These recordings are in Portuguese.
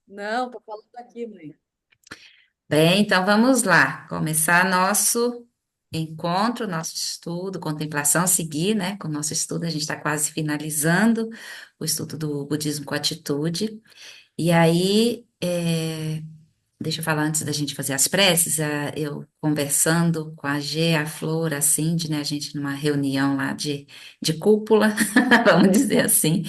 Não, tô falando aqui, mãe. Bem, então vamos lá, começar nosso encontro, nosso estudo, contemplação, seguir, né? Com o nosso estudo, a gente está quase finalizando o estudo do budismo com atitude. E aí, deixa eu falar antes da gente fazer as preces, eu conversando com a G, a Flor, a Cindy, né? A gente numa reunião lá de cúpula, vamos dizer assim.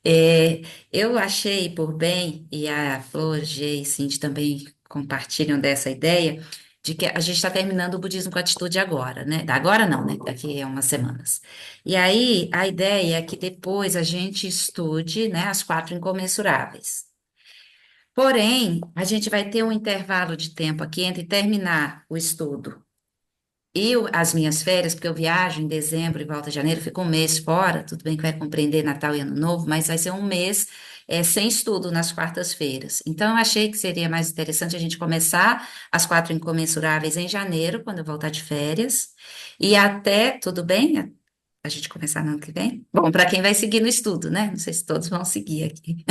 É, eu achei por bem, e a Flor, G e Cindy também compartilham dessa ideia, de que a gente está terminando o budismo com atitude agora, né? Agora não, né? Daqui a umas semanas. E aí, a ideia é que depois a gente estude, né, as quatro incomensuráveis. Porém, a gente vai ter um intervalo de tempo aqui entre terminar o estudo e as minhas férias, porque eu viajo em dezembro e volto em janeiro, fico um mês fora, tudo bem que vai compreender Natal e Ano Novo, mas vai ser um mês sem estudo nas quartas-feiras. Então, eu achei que seria mais interessante a gente começar as quatro incomensuráveis em janeiro, quando eu voltar de férias, e até, tudo bem? A gente começar no ano que vem? Bom, para quem vai seguir no estudo, né? Não sei se todos vão seguir aqui.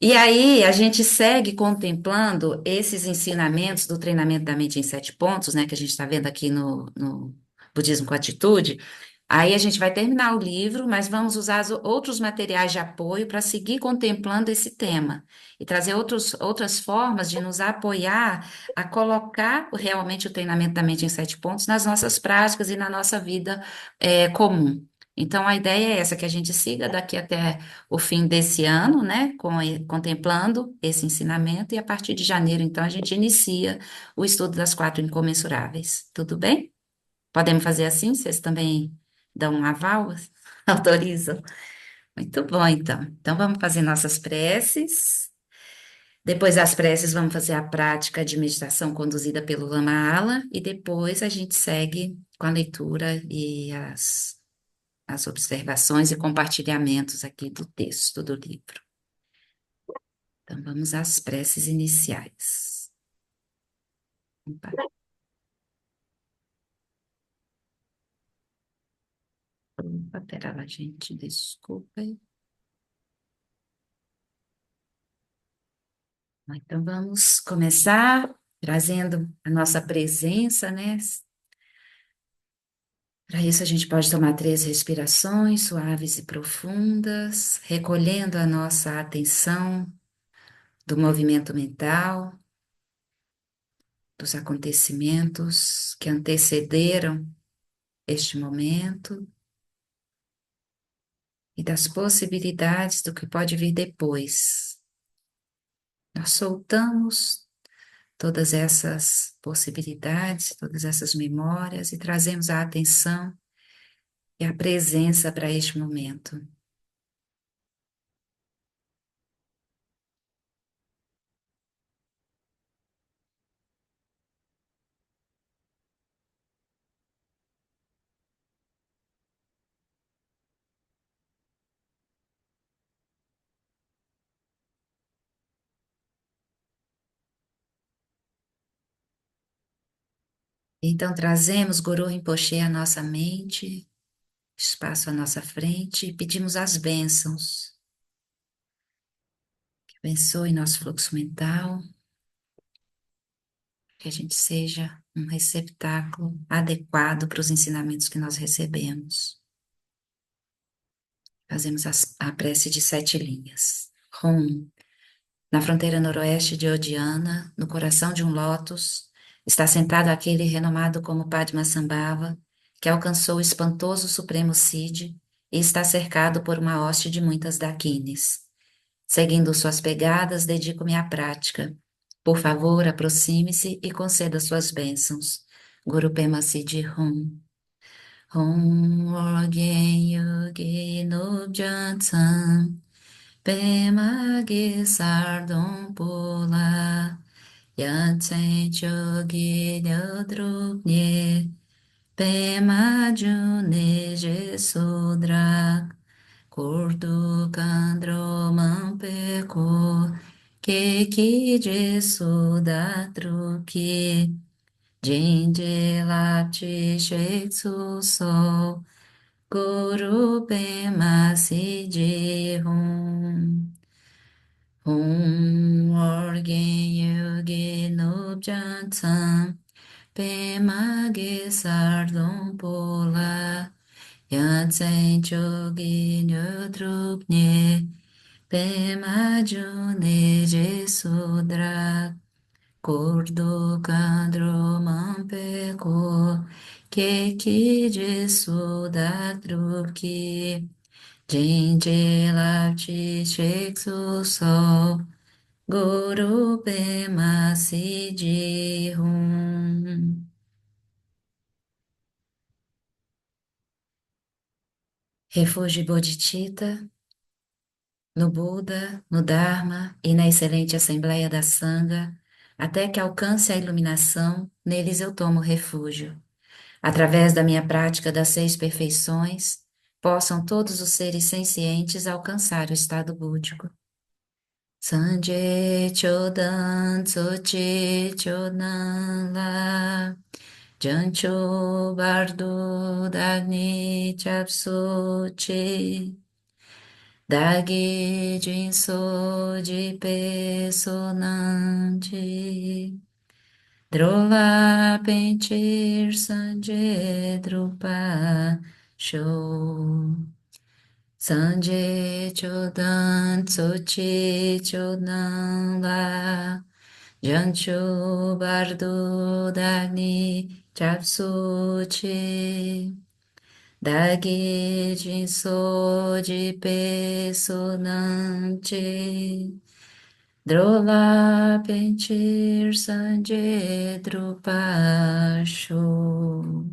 E aí, a gente segue contemplando esses ensinamentos do treinamento da mente em sete pontos, né, que a gente está vendo aqui no Budismo com Atitude. Aí a gente vai terminar o livro, mas vamos usar outros materiais de apoio para seguir contemplando esse tema e trazer outras formas de nos apoiar a colocar realmente o treinamento da mente em sete pontos nas nossas práticas e na nossa vida comum. Então, a ideia é essa, que a gente siga daqui até o fim desse ano, né, contemplando esse ensinamento, e a partir de janeiro, então, a gente inicia o estudo das quatro incomensuráveis. Tudo bem? Podemos fazer assim? Vocês também dão um aval? Autorizam? Muito bom, então. Então, vamos fazer nossas preces. Depois das preces, vamos fazer a prática de meditação conduzida pelo Lama Ala, e depois a gente segue com a leitura e as observações e compartilhamentos aqui do texto do livro. Então, vamos às preces iniciais. Opa, opa, pera lá, gente, desculpa. Então, vamos começar trazendo a nossa presença, né? Para isso, a gente pode tomar três respirações suaves e profundas, recolhendo a nossa atenção do movimento mental, dos acontecimentos que antecederam este momento e das possibilidades do que pode vir depois. Nós soltamos todas essas possibilidades, todas essas memórias, e trazemos a atenção e a presença para este momento. Então, trazemos Guru Rinpoche à nossa mente, espaço à nossa frente, e pedimos as bênçãos, que abençoe nosso fluxo mental, que a gente seja um receptáculo adequado para os ensinamentos que nós recebemos. Fazemos a prece de sete linhas. Rum. Na fronteira noroeste de Odiana, no coração de um lótus, está sentado aquele renomado como Padmasambhava, que alcançou o espantoso Supremo Cid e está cercado por uma hoste de muitas daquines. Seguindo suas pegadas, dedico-me à prática. Por favor, aproxime-se e conceda suas bênçãos. Guru Pema Siddhi Hum. Hum Orgen Yogi Nubjansan. Pema Gisardon Pula. Yatsen Chogi Nyodrupnye. Pema June Jesudra. Kurdu Kandro Mampeko. Keki Jesuda Truki. Jinde Lati Sheksu So. Guru Pema Siddhi Hum. Hum Jantam Pemage Sardom Pola Yatsen Chogi Nyodrupne Pema June Jesudra Cordo Cadro Mampeco Que Jesuda Truki Gente Lapti Sheksu Sol Guru Pema Sidi Hum. Refúgio Bodhicitta, no Buda, no Dharma e na excelente Assembleia da Sangha, até que alcance a iluminação, neles eu tomo refúgio. Através da minha prática das 6 perfeições, possam todos os seres sencientes alcançar o estado búdico. Sanje Chodan Tsochi Chodan La Jancho Bardo Dagni Chapsuchi Dagi Jinso Jipe Sonanti Drola Pentir Sanje Drupa Show Sanje Chodan Tsochi Chodan La Jancho Bardo Dagni Chapsuchi Dagi Jinso Jipe Sonanti Drola Pentir Sanje Drupa Show.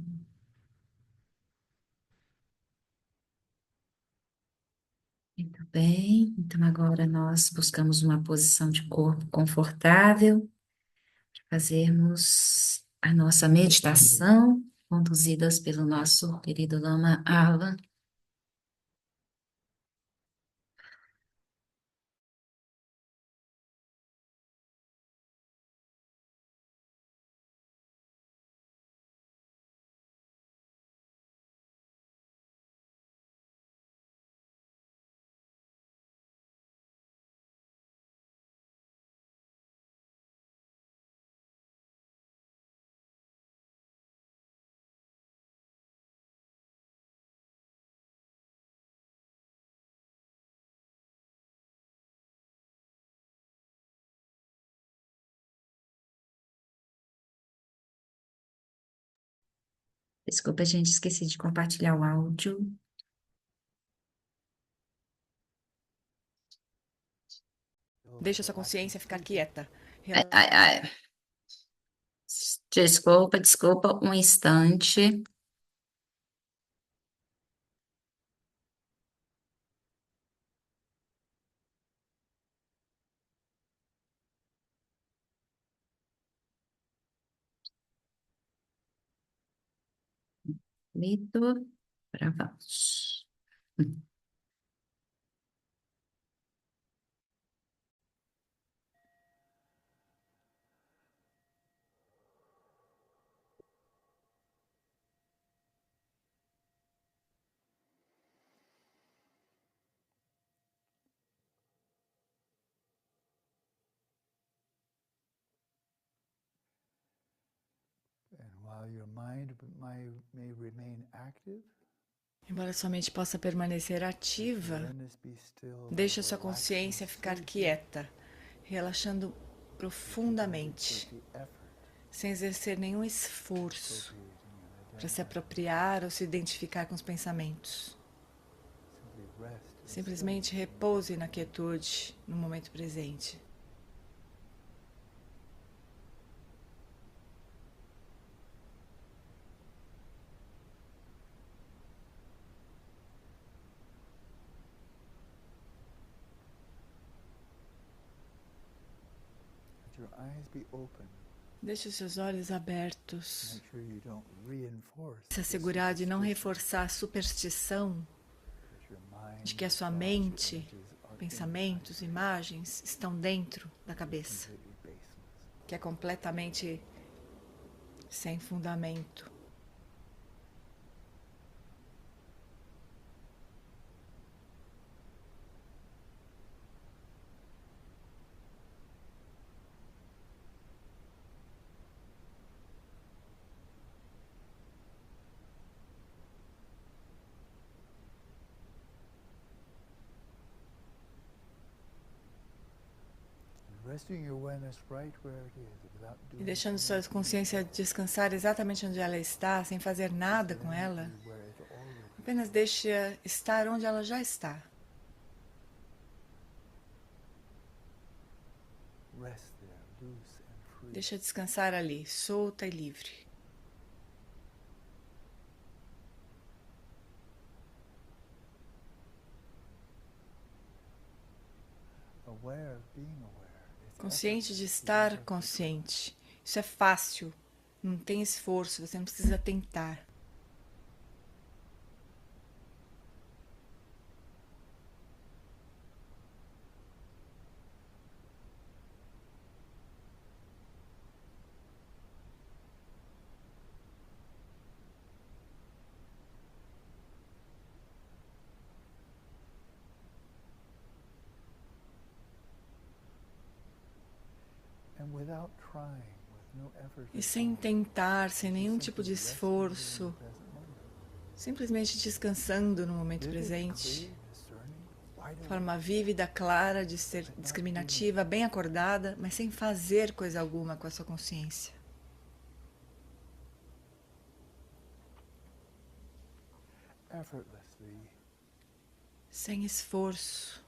Muito bem, então agora nós buscamos uma posição de corpo confortável, fazermos a nossa meditação, conduzidas pelo nosso querido Lama Alan. Desculpa, gente, esqueci de compartilhar o áudio. Deixa sua consciência ficar quieta. Ai, ai, ai. Desculpa, um instante. Vitor, gravamos. And while your mind may remain active, Embora sua mente possa permanecer ativa, awareness be still, deixa sua relaxing consciência ficar smoothly quieta, relaxando profundamente, with the effort sem exercer nenhum esforço appropriating para se apropriar ou se identificar com os pensamentos. simply rest and Simplesmente repouse na quietude, no momento presente. let your eyes be open. Deixe os seus olhos abertos. Make sure you don't reinforce Se the assegurar de não superstition reforçar a superstição that your mind, de que a sua thoughts, mente, images are pensamentos, imagens estão dentro da cabeça, completely baseless. que é completamente sem fundamento. resting your awareness right where it is, without E doing deixando sua consciência descansar exatamente onde ela está, sem fazer nada com ela. where it already Apenas deixe-a estar onde ela já está. rest there, loose and free. Deixa descansar ali, solta e livre. Aware of being aware. It's Consciente de effortless, estar effortless. consciente. Isso é fácil. Não tem esforço, você não precisa tentar. And without trying, with no effort E at sem all, tentar, sem nenhum simply tipo de resting esforço, in the present moment. simplesmente descansando no momento Vivid, presente, clear, discerning, wide de awake. forma vívida, clara, discriminativa, bem acordada, mas sem fazer coisa alguma com a sua consciência. Effortlessly, Sem esforço.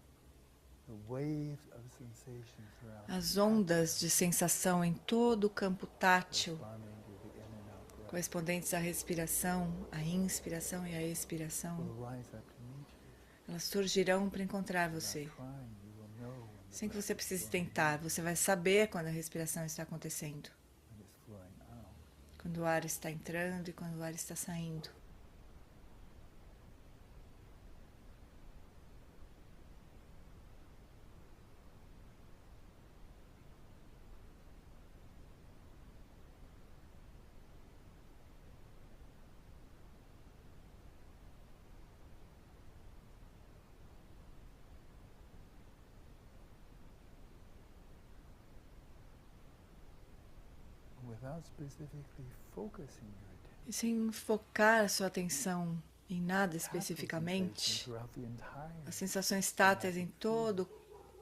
the waves of sensation throughout, As ondas de sensação em todo o campo tátil, responding to the in and out breath, correspondentes à respiração, à inspiração e à expiração, will rise up to meet you. elas surgirão para encontrar você. Without trying, you will know when the Sem que breath você is precise flowing tentar, você vai saber quando a respiração está acontecendo, in, when it's flowing out. quando o ar está entrando e quando o ar está saindo. Without specifically focusing your attention. E sem focar a sua atenção em nada Tactile sensation especificamente, throughout the entire as sensações táteis em todo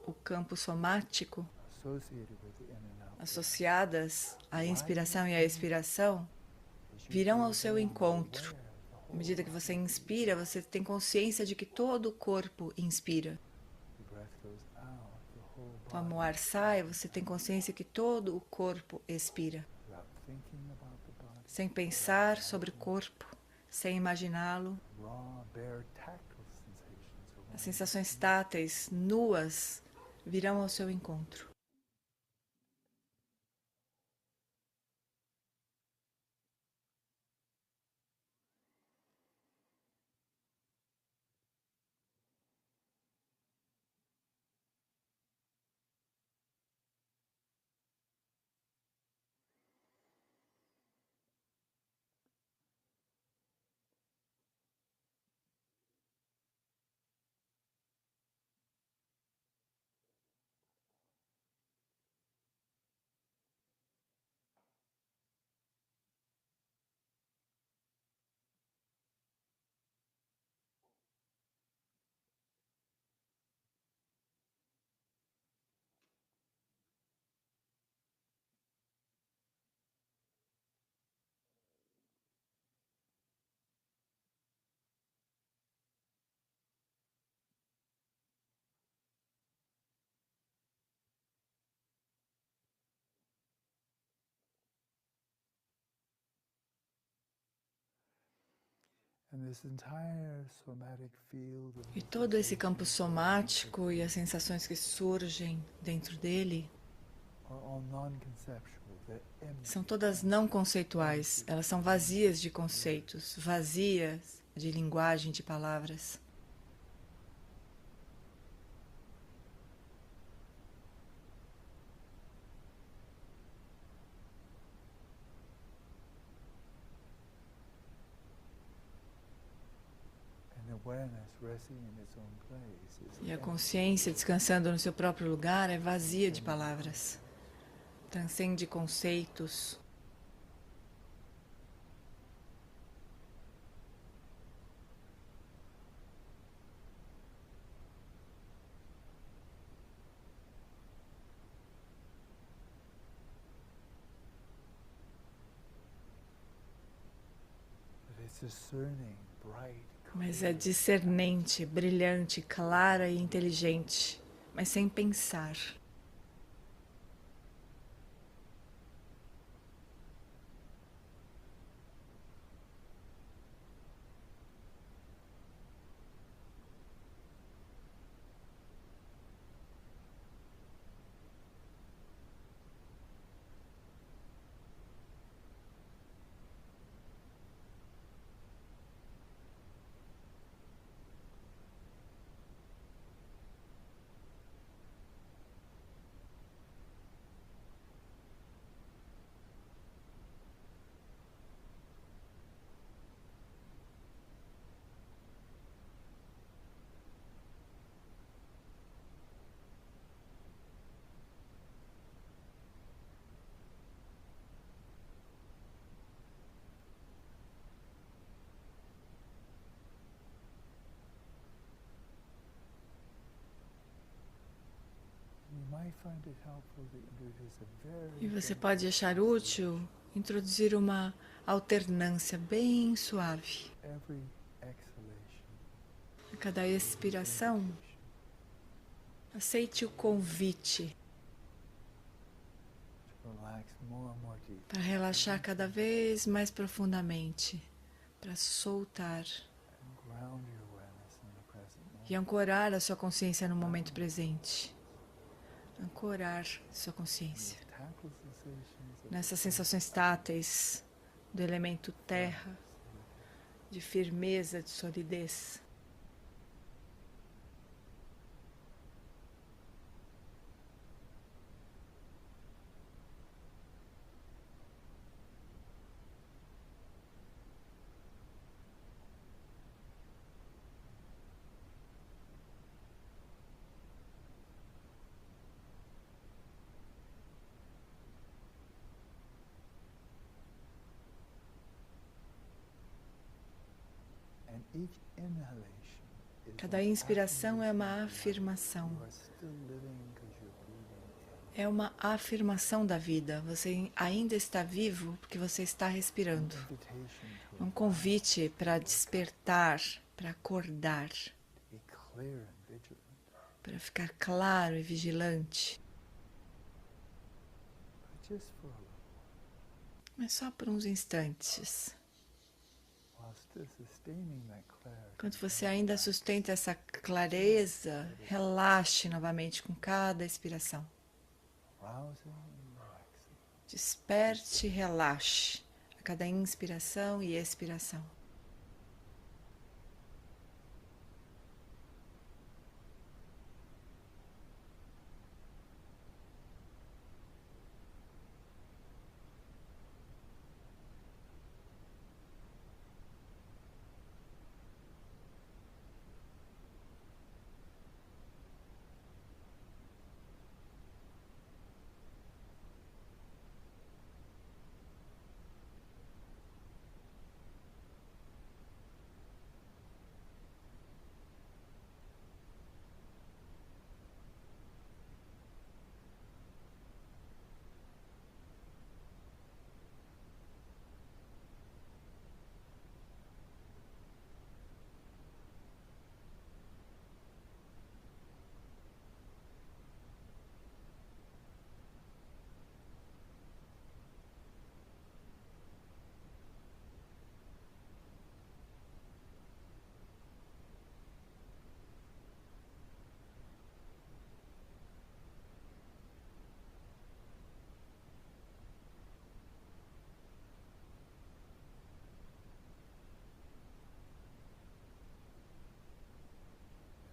o campo somático, associated with the in and out breath. associadas à inspiração e à expiração, As you virão ao go seu down, encontro. aware of the À whole medida que body. você inspira, você tem consciência de que todo o corpo inspira. The breath goes out, the whole Como o body, ar sai, você tem consciência que todo o corpo expira. without thinking about the body. Sem pensar sobre o corpo, sem imaginá-lo, Raw, bare, tactile sensations as around sensações táteis, nuas, virão ao seu encontro. And this entire somatic field of E todo esse campo sensations somático e as sensações que surgem dentro dele are all non-conceptual. They're empty. são todas não conceituais. Elas são vazias de conceitos, vazias de linguagem, de palavras. And awareness resting in its own place is E a empty. consciência descansando no seu próprio lugar é vazia de palavras. Transcende conceitos. It's discerning, bright, mas é discernente, brilhante, clara e inteligente, mas sem pensar. You might find it helpful to introduce a very E você gentle pode achar útil introduzir uma alternância bem suave. every exhalation. A cada expiração, aceite o convite To relax more and more deeply. para relaxar cada vez mais profundamente, para soltar And ground your awareness in the present moment. e ancorar a sua consciência no momento presente. Ancorar sua consciência Tackle sensations of nessas sensações táteis do elemento terra, de firmeza, de solidez. and each inhalation is Cada an inspiração é uma affirmation afirmação. you are still living because you're breathing in. É uma afirmação da vida. Você ainda está vivo porque você está respirando. Invitation to Um convite para despertar, para acordar, be clear and vigilant. para ficar claro e vigilante. But just for a little, Mas só por uns instantes. while still sustaining that clarity. Enquanto você ainda sustenta essa clareza, relaxe novamente com cada expiração. Rousing and relaxing. Desperte e relaxe a cada inspiração e expiração.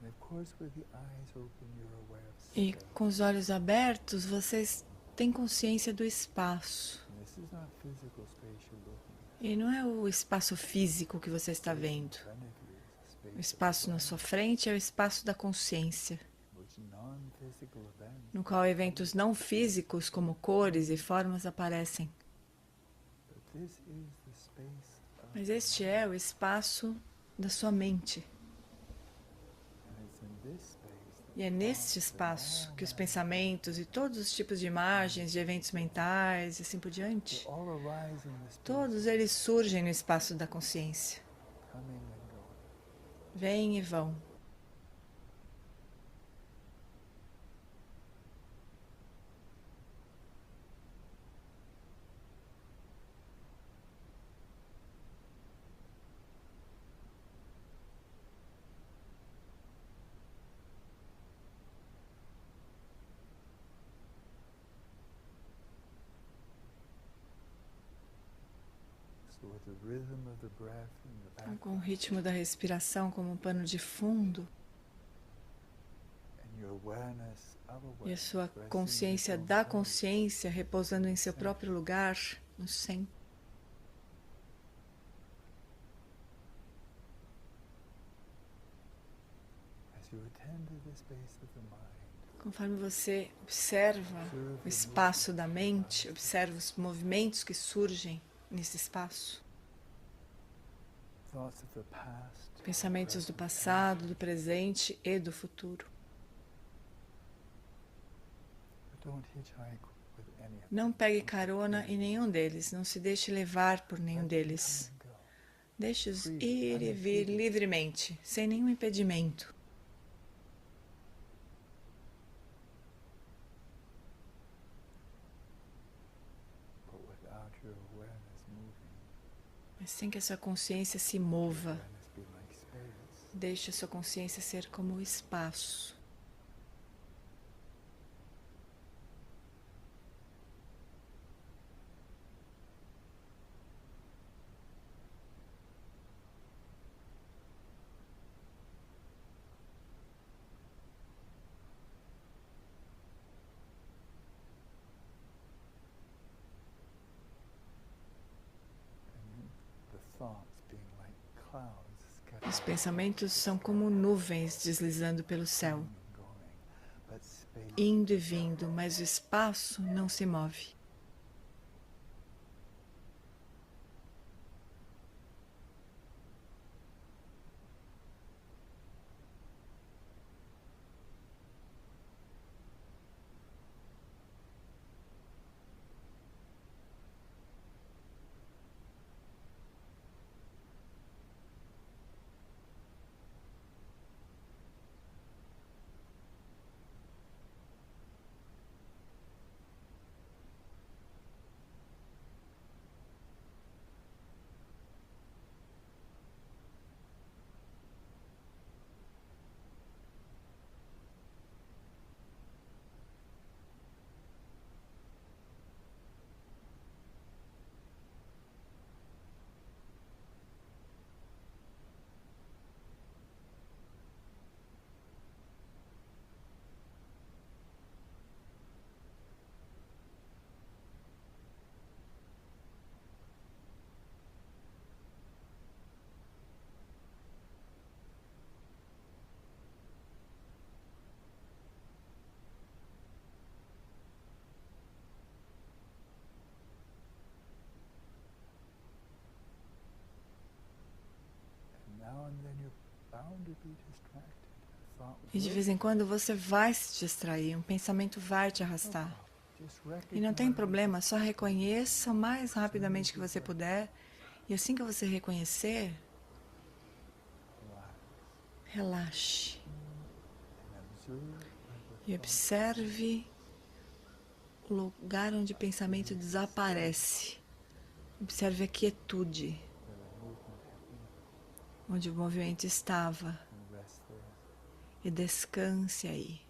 And of course, with the eyes open, you're aware of E space. com os olhos abertos, vocês têm consciência do espaço. And this is not physical space you're looking at. E não é o espaço físico que você está vendo. In front of you is a space O espaço na sua frente é o espaço da consciência, in which non-physical events, no qual eventos não físicos, como cores e formas, aparecem. but this is the space of Mas este é o espaço da sua mente. and it's in this space that E é neste espaço que os pensamentos e todos os tipos de imagens, de eventos mentais e assim por diante, all arise in the space todos eles surgem no espaço da consciência. coming and going. Vêm e vão. So with the rhythm of the breath in the Então, com o background ritmo da respiração como um pano de fundo and your awareness of e a awareness sua resting in consciência its own da place, consciência repousando em seu próprio lugar, no centro. as you attend to the space of the mind, Conforme você observa o espaço da mente, observa os movimentos que surgem nesse espaço, thoughts of the past, pensamentos do present, passado, do presente e do futuro. but don't hitchhike with any of Não them. pegue carona em nenhum deles, não se deixe levar por nenhum Let them deles. come and go. Deixe-os ir e vir livremente, sem nenhum impedimento. But without your awareness moving, Mas sem que a sua consciência se mova, awareness be like space. deixe a sua consciência ser como o espaço. And the thoughts being like clouds Os scattering pensamentos são como nuvens deslizando pelo céu, and going, but space indo e vindo, mas o espaço não se move. now and then you're bound to be distracted. A thought E de will vez em quando você vai se distrair, um pensamento vai te arrastar. just E não tem recognize problema, só reconheça o mais rapidamente que você puder. E assim que você reconhecer, relax relaxe and observe where the e observe o lugar onde o pensamento desaparece. Observe a quietude, where the movement had been onde o movimento estava, and rest there. e descanse aí.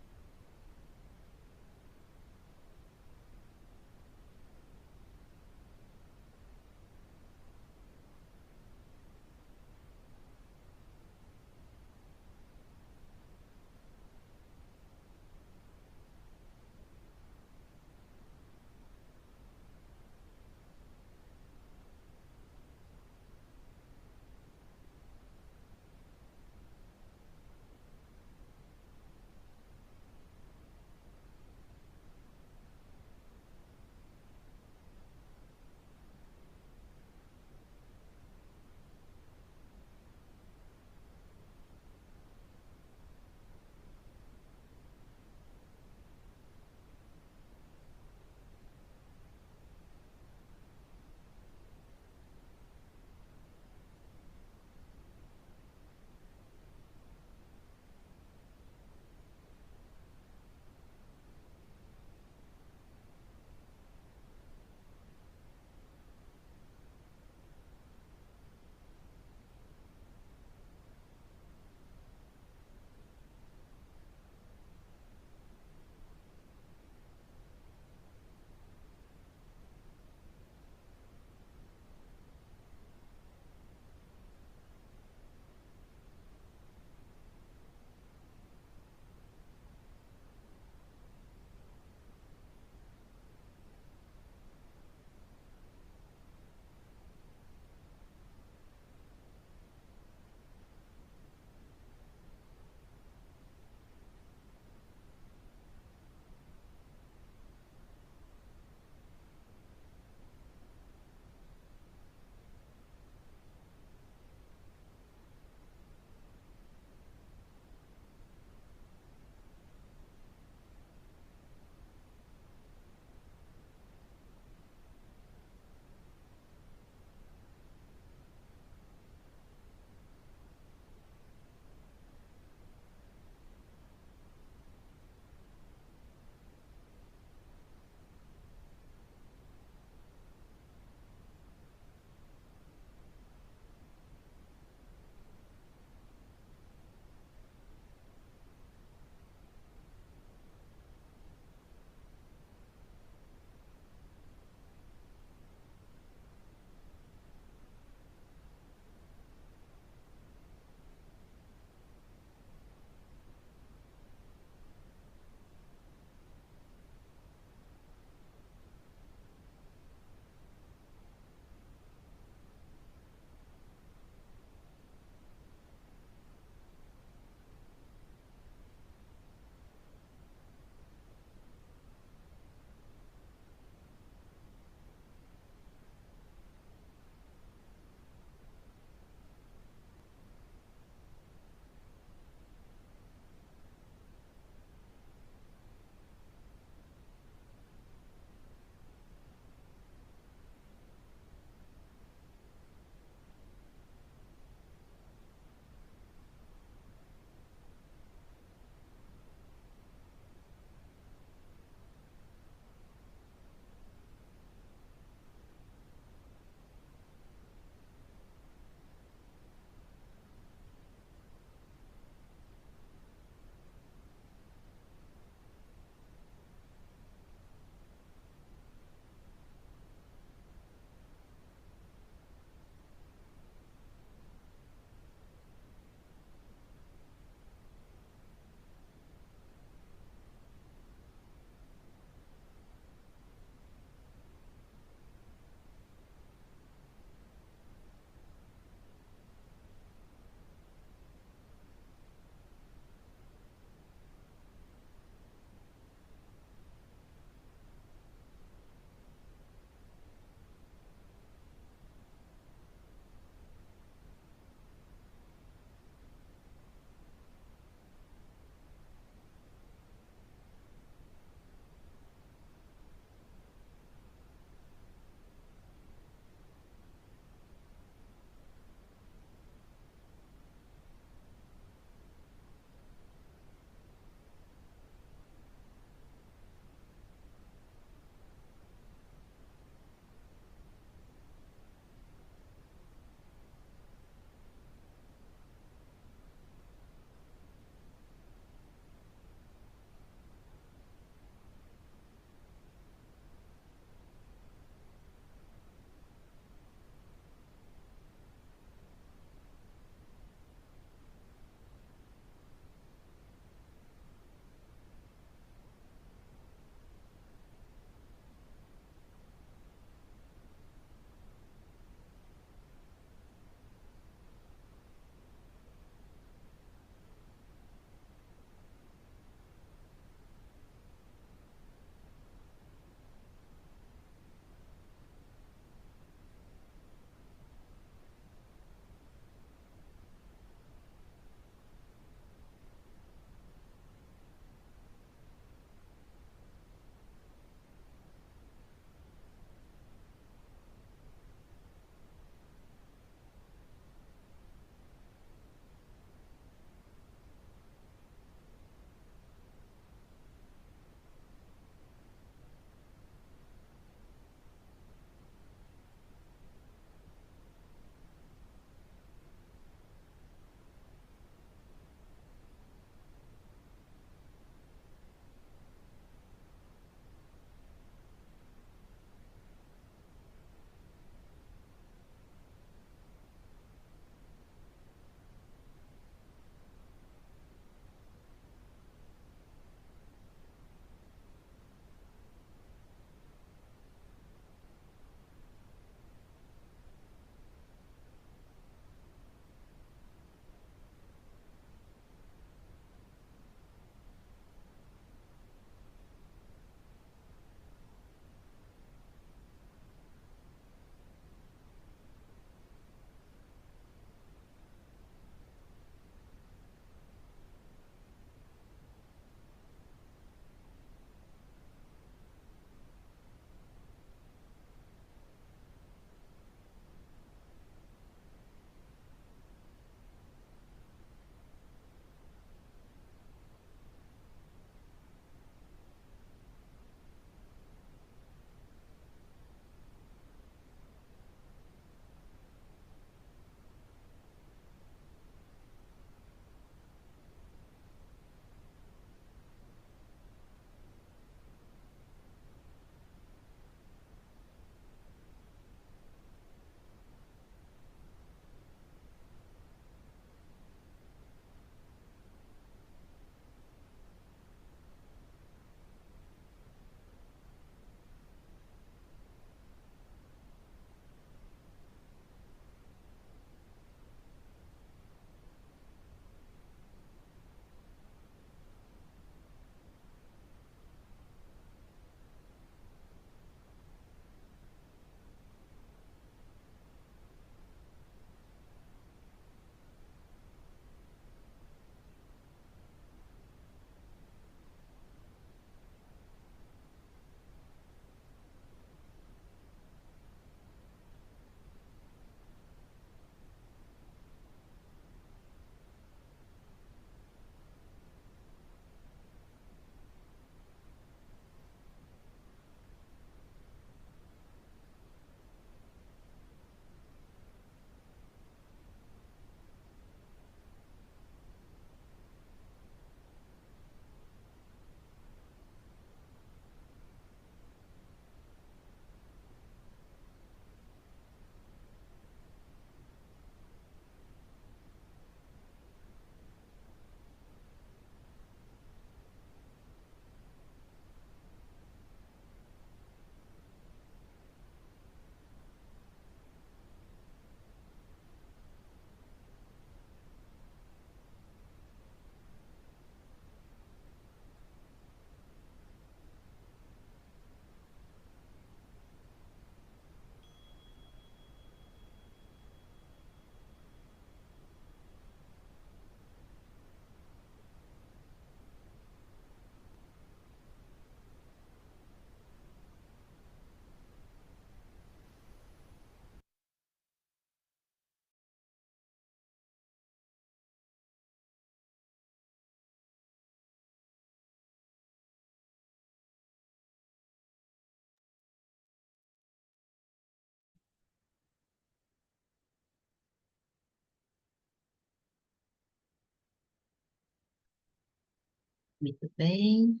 Muito bem.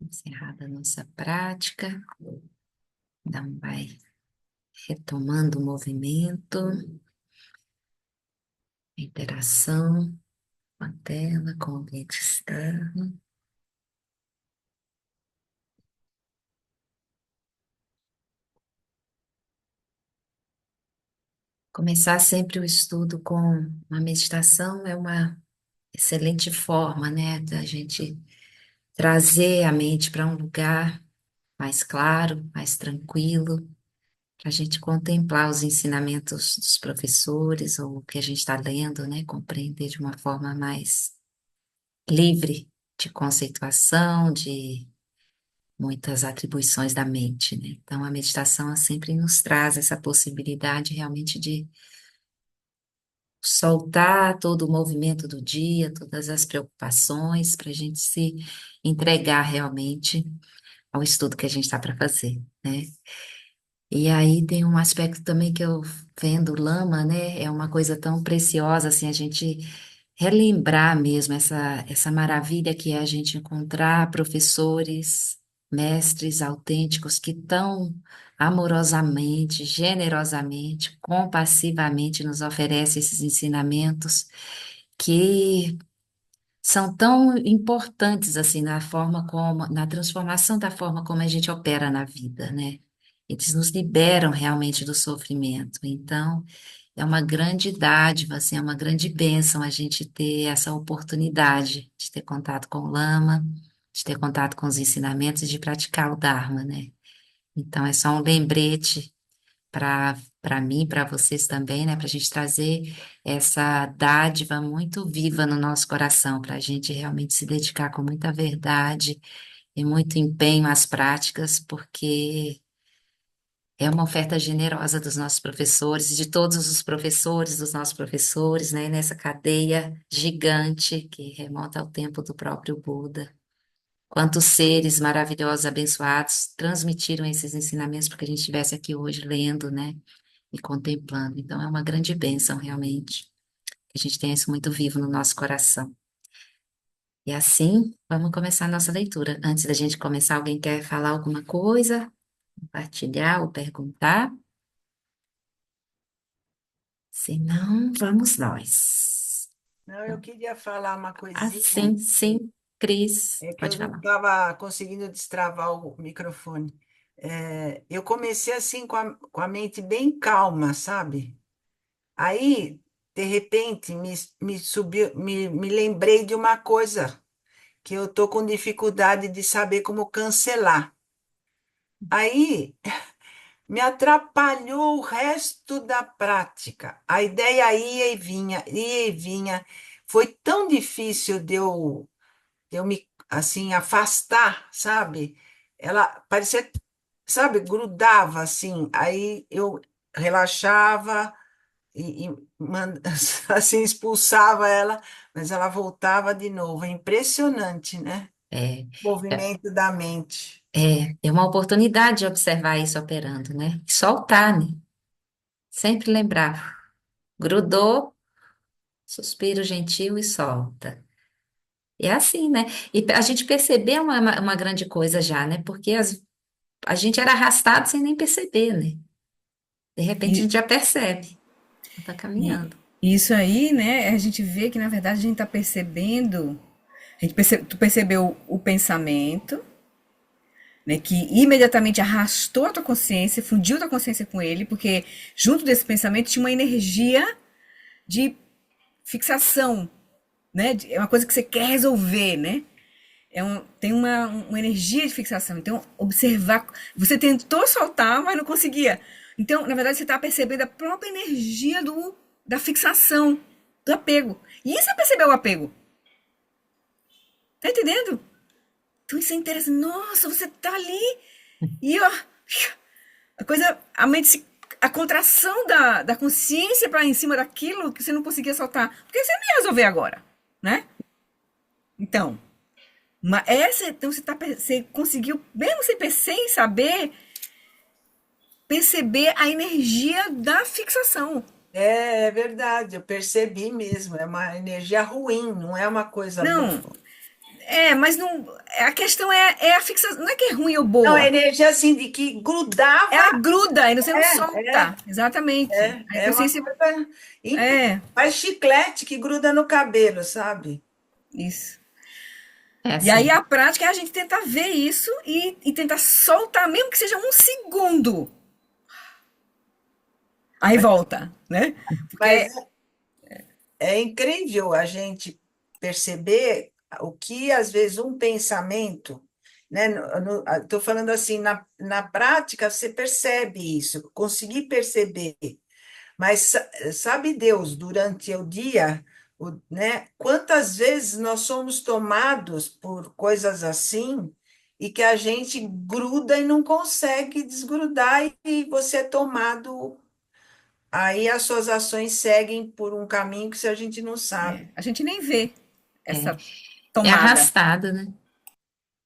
Encerrada a nossa prática. Então, vai retomando o movimento, a interação com a tela, com o ambiente externo. Começar sempre o estudo com uma meditação é uma excelente forma, né, da gente trazer a mente para um lugar mais claro, mais tranquilo, para a gente contemplar os ensinamentos dos professores ou o que a gente está lendo, né, compreender de uma forma mais livre de conceituação, de muitas atribuições da mente, né? Então, a meditação ela sempre nos traz essa possibilidade realmente de soltar todo o movimento do dia, todas as preocupações, para a gente se entregar realmente ao estudo que a gente está para fazer, né? E aí tem um aspecto também que eu vendo o Lama, né? É uma coisa tão preciosa, assim, a gente relembrar mesmo essa maravilha que é a gente encontrar professores, mestres autênticos que tão amorosamente, generosamente, compassivamente nos oferecem esses ensinamentos que são tão importantes assim na forma como, na transformação da forma como a gente opera na vida, né? Eles nos liberam realmente do sofrimento. Então, é uma grande dádiva, assim, é uma grande bênção a gente ter essa oportunidade de ter contato com o Lama, de ter contato com os ensinamentos e de praticar o Dharma, né? Então, é só um lembrete para mim, para vocês também, né? Para a gente trazer essa dádiva muito viva no nosso coração, para a gente realmente se dedicar com muita verdade e muito empenho às práticas, porque é uma oferta generosa dos nossos professores, de todos os professores, dos nossos professores, né? Nessa cadeia gigante que remonta ao tempo do próprio Buda. Quantos seres maravilhosos, abençoados, transmitiram esses ensinamentos para que a gente estivesse aqui hoje lendo, né? E contemplando. Então, é uma grande bênção, realmente, que a gente tenha isso muito vivo no nosso coração. E assim, vamos começar a nossa leitura. Antes da gente começar, alguém quer falar alguma coisa, compartilhar ou perguntar? Se não, vamos nós. Não, eu queria falar uma coisinha, Assim, sim, Cris, é que eu pode não falar. estava conseguindo destravar o microfone. Eu comecei assim com a mente bem calma, sabe? Aí, de repente, me subiu, me lembrei de uma coisa que eu estou com dificuldade de saber como cancelar. Aí me atrapalhou o resto da prática. A ideia ia e vinha, ia e vinha. Foi tão difícil de eu me assim afastar, sabe? Ela parecia, sabe, grudava assim. Aí eu relaxava assim expulsava ela, mas ela voltava de novo. É impressionante, né? É, é, Movimento da mente. é uma oportunidade de observar isso operando, né? E soltar, né? Sempre lembrar. Grudou, suspiro gentil e solta. E é assim, né? E a gente perceber é uma grande coisa já, né? Porque a gente era arrastado sem nem perceber, né? De repente a E, gente já percebe. Tá e caminhando. isso aí, né, a gente vê que na verdade a gente está percebendo, tu percebeu o pensamento, né, que imediatamente arrastou a tua consciência, fundiu a tua consciência com ele, porque junto desse pensamento tinha uma energia de fixação, né, é uma coisa que você quer resolver, né? Tem uma energia de fixação. Então, observar. Você tentou soltar, mas não conseguia. Então, na verdade, você está percebendo a própria energia da fixação, do apego. E isso é perceber o apego. Tá entendendo? Então, isso é interessante. Nossa, você tá ali e, ó, a coisa, a mente, a contração da consciência para em cima daquilo que você não conseguia soltar. Porque você não ia resolver agora, né? Então, então você conseguiu, mesmo sem saber, perceber a energia da fixação. É verdade, eu percebi mesmo. É uma energia ruim, não é uma coisa Não, boa. Mas não, a questão é a fixação, não é que é ruim ou Não, a boa, energia assim de que grudava, ela gruda e você não é, solta, exatamente. A é uma consciência, coisa é, faz chiclete que gruda no cabelo, sabe? isso. É E aí assim. a prática é a gente tentar ver isso e tentar soltar, mesmo que seja um segundo. Aí volta, né? Mas Porque é incrível a gente perceber o que, às vezes, um pensamento, né? Estou falando assim, na prática, você percebe isso, conseguir perceber, mas sabe Deus, durante o dia, né? Quantas vezes nós somos tomados por coisas assim e que a gente gruda e não consegue desgrudar e você é tomado. Aí as suas ações seguem por um caminho que se a gente não sabe. a gente nem vê É, essa é tomada. arrastado, né?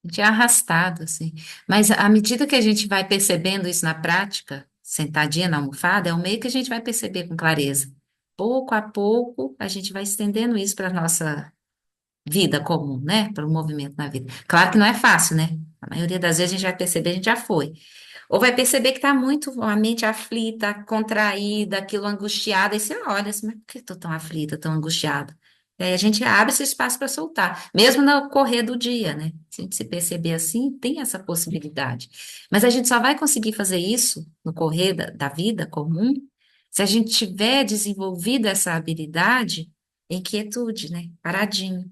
A gente é arrastado, assim. Mas à medida que a gente vai percebendo isso na prática, sentadinha na almofada, é o meio que a gente vai perceber com clareza. Pouco a pouco, a gente vai estendendo isso para a nossa vida comum, né? Para o movimento na vida. Claro que não é fácil, né? A maioria das vezes a gente vai perceber, a gente já foi. Ou vai perceber que está muito a mente aflita, contraída, aquilo angustiada, e você olha assim, mas por que estou tão aflita, tão angustiada? E aí a gente abre esse espaço para soltar, mesmo no correr do dia, né? Se a gente se perceber assim, tem essa possibilidade. Mas a gente só vai conseguir fazer isso no correr da vida comum se a gente tiver desenvolvido essa habilidade em quietude, né? Paradinho.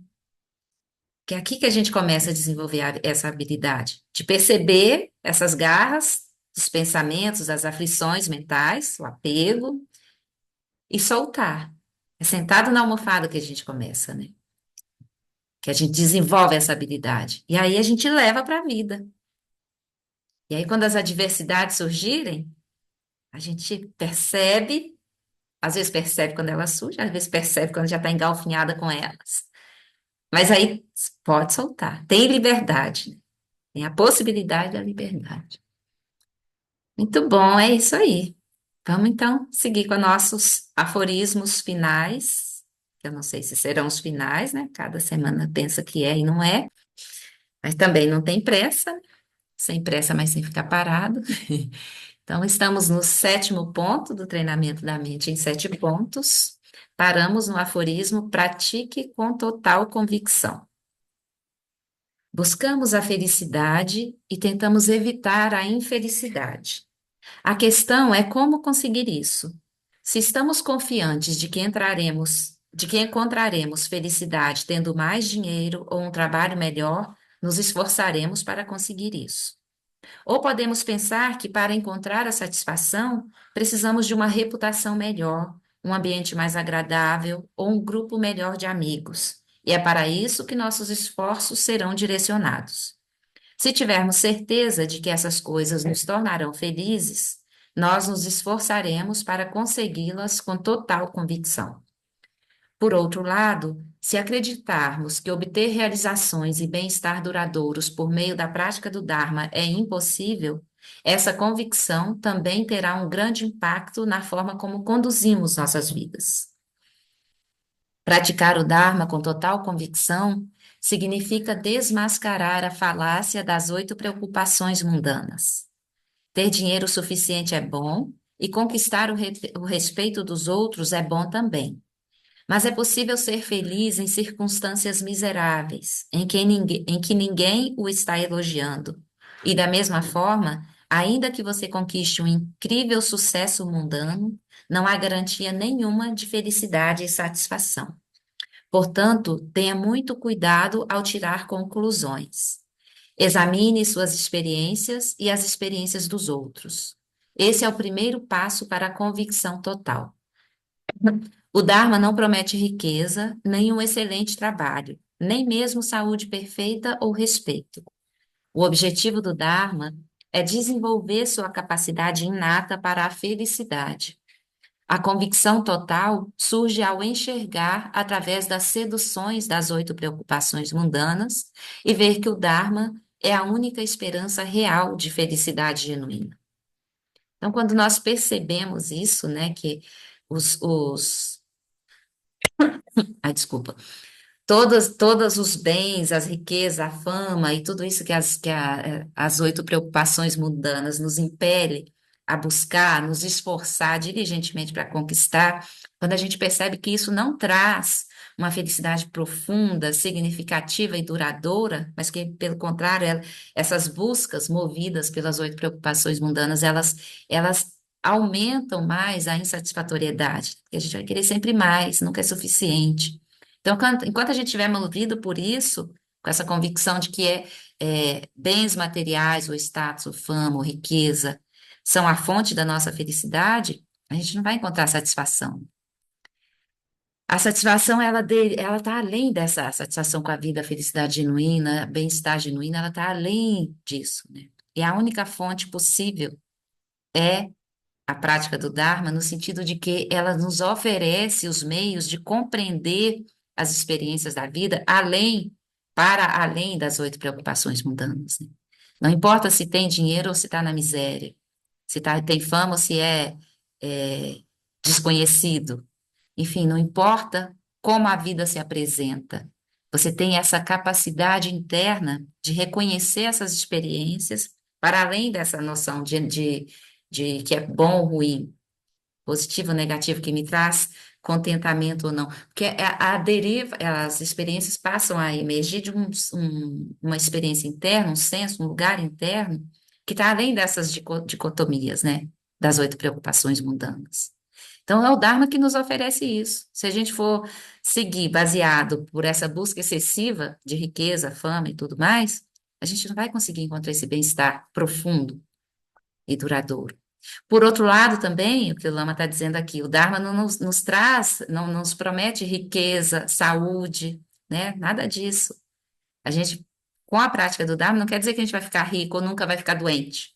Que é aqui que a gente começa a desenvolver essa habilidade de perceber essas garras dos pensamentos, das aflições mentais, o apego, e soltar. É sentado na almofada que a gente começa, né? Que a gente desenvolve essa habilidade. E aí a gente leva para a vida. E aí, quando as adversidades surgirem, a gente percebe, às vezes percebe quando elas surgem, às vezes percebe quando já está engalfinhada com elas. Mas aí pode soltar. Tem liberdade, né? Tem a possibilidade da liberdade. Muito bom, é isso aí. Vamos então seguir com nossos aforismos finais. Eu não sei se serão os finais, né? Cada semana pensa que é e não é, mas também não tem pressa, sem pressa, mas sem ficar parado. Então, estamos no sétimo ponto do treinamento da mente em 7 pontos. Paramos no aforismo: pratique com total convicção. Buscamos a felicidade e tentamos evitar a infelicidade. A questão é como conseguir isso. Se estamos confiantes de que encontraremos felicidade tendo mais dinheiro ou um trabalho melhor, nos esforçaremos para conseguir isso. Ou podemos pensar que para encontrar a satisfação, precisamos de uma reputação melhor, um ambiente mais agradável ou um grupo melhor de amigos. E é para isso que nossos esforços serão direcionados. Se tivermos certeza de que essas coisas nos tornarão felizes, nós nos esforçaremos para consegui-las com total convicção. Por outro lado, se acreditarmos que obter realizações e bem-estar duradouros por meio da prática do Dharma é impossível, essa convicção também terá um grande impacto na forma como conduzimos nossas vidas. Praticar o Dharma com total convicção significa desmascarar a falácia das 8 preocupações mundanas. Ter dinheiro suficiente é bom e conquistar o respeito dos outros é bom também. Mas é possível ser feliz em circunstâncias miseráveis, em que ninguém o está elogiando. E da mesma forma, ainda que você conquiste um incrível sucesso mundano, não há garantia nenhuma de felicidade e satisfação. Portanto, tenha muito cuidado ao tirar conclusões. Examine suas experiências e as experiências dos outros. Esse é o primeiro passo para a convicção total. O Dharma não promete riqueza, nem um excelente trabalho, nem mesmo saúde perfeita ou respeito. O objetivo do Dharma é desenvolver sua capacidade inata para a felicidade. A convicção total surge ao enxergar através das seduções das 8 preocupações mundanas e ver que o Dharma é a única esperança real de felicidade genuína. Então, quando nós percebemos isso, né, que os, os, desculpa, todos os bens, as riquezas, a fama e tudo isso as 8 preocupações mundanas nos impele a buscar, nos esforçar diligentemente para conquistar, quando a gente percebe que isso não traz uma felicidade profunda, significativa e duradoura, mas que, pelo contrário, essas buscas movidas pelas 8 preocupações mundanas, elas aumentam mais a insatisfatoriedade, porque a gente vai querer sempre mais, nunca é suficiente. Então, enquanto a gente estiver movido por isso, com essa convicção de que bens materiais, ou status, ou fama, ou riqueza, são a fonte da nossa felicidade, a gente não vai encontrar satisfação. A satisfação, ela está além dessa satisfação com a vida, a felicidade genuína, bem-estar genuíno, ela está além disso, né? E a única fonte possível é a prática do Dharma, no sentido de que ela nos oferece os meios de compreender as experiências da vida para além das 8 preocupações mundanas, né? Não importa se tem dinheiro ou se está na miséria, se tem fama ou se é desconhecido. Enfim, não importa como a vida se apresenta, você tem essa capacidade interna de reconhecer essas experiências para além dessa noção de que é bom ou ruim, positivo ou negativo, que me traz contentamento ou não. Porque a deriva, as experiências passam a emergir de uma experiência interna, um senso, um lugar interno, que está além dessas dicotomias, né? Das 8 preocupações mundanas. Então, é o Dharma que nos oferece isso. Se a gente for seguir baseado por essa busca excessiva de riqueza, fama e tudo mais, a gente não vai conseguir encontrar esse bem-estar profundo e duradouro. Por outro lado, também, o que o Lama está dizendo aqui, o Dharma não nos traz, não nos promete riqueza, saúde, né? Nada disso. A gente, com a prática do Dharma, não quer dizer que a gente vai ficar rico ou nunca vai ficar doente.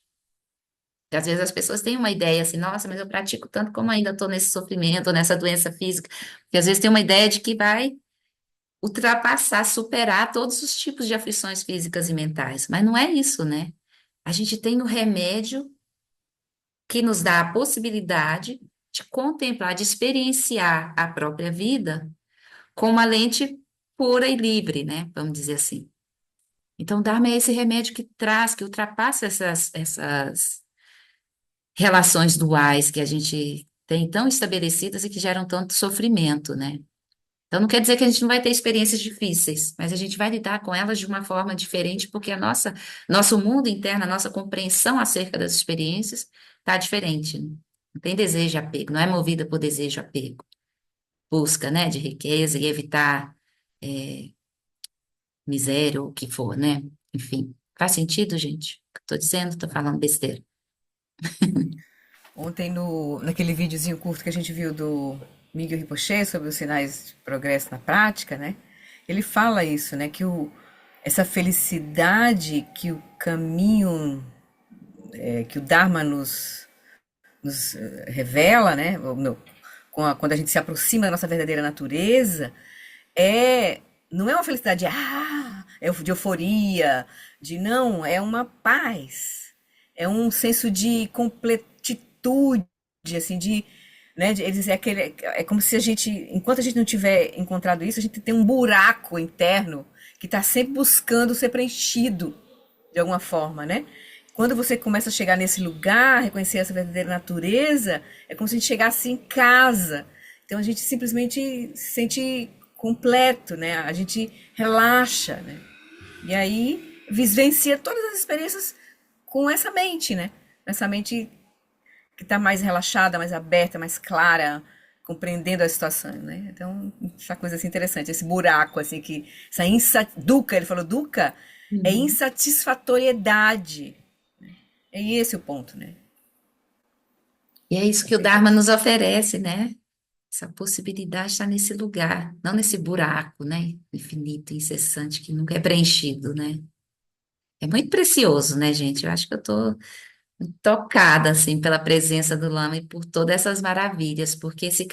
Porque às vezes as pessoas têm uma ideia assim, nossa, mas eu pratico tanto como ainda estou nesse sofrimento, nessa doença física. Porque às vezes tem uma ideia de que vai ultrapassar, superar todos os tipos de aflições físicas e mentais. Mas não é isso, né? A gente tem o remédio que nos dá a possibilidade de contemplar, de experienciar a própria vida com uma lente pura e livre, né? Vamos dizer assim. Então, o Dharma é esse remédio que traz, que ultrapassa essas relações duais que a gente tem tão estabelecidas e que geram tanto sofrimento, né? Então, não quer dizer que a gente não vai ter experiências difíceis, mas a gente vai lidar com elas de uma forma diferente, porque nosso mundo interno, a nossa compreensão acerca das experiências está diferente, né? Não tem desejo de apego, não é movida por desejo de apego. Busca, né, de riqueza e evitar é, miséria ou o que for, né? Enfim, faz sentido, gente? O que eu estou dizendo? Estou falando besteira. Ontem, naquele videozinho curto que a gente viu do Miguel Rinpoche sobre os sinais de progresso na prática, né? Ele fala isso, né? Que essa felicidade que o caminho, que o Dharma nos revela, né? Quando a gente se aproxima da nossa verdadeira natureza, não é uma felicidade de euforia, não, é uma paz, é um senso de completitude, assim, é como se enquanto a gente não tiver encontrado isso, a gente tem um buraco interno que está sempre buscando ser preenchido de alguma forma, né? Quando você começa a chegar nesse lugar, reconhecer essa verdadeira natureza, é como se a gente chegasse em casa. Então a gente simplesmente se sente completo, né? A gente relaxa, né? E aí vivencia todas as experiências com essa mente, né? Essa mente que está mais relaxada, mais aberta, mais clara, compreendendo a situação, né? Então, essa coisa assim interessante, esse buraco, assim, dukkha, ele falou, dukkha é Uhum. insatisfatoriedade. É esse o ponto, né? E é isso que o Essa Dharma nos oferece, né? Essa possibilidade está nesse lugar, não nesse buraco, né? Infinito, incessante, que nunca é preenchido, né? É muito precioso, né, gente? Eu acho que eu estou tocada, assim, pela presença do Lama e por todas essas maravilhas, porque se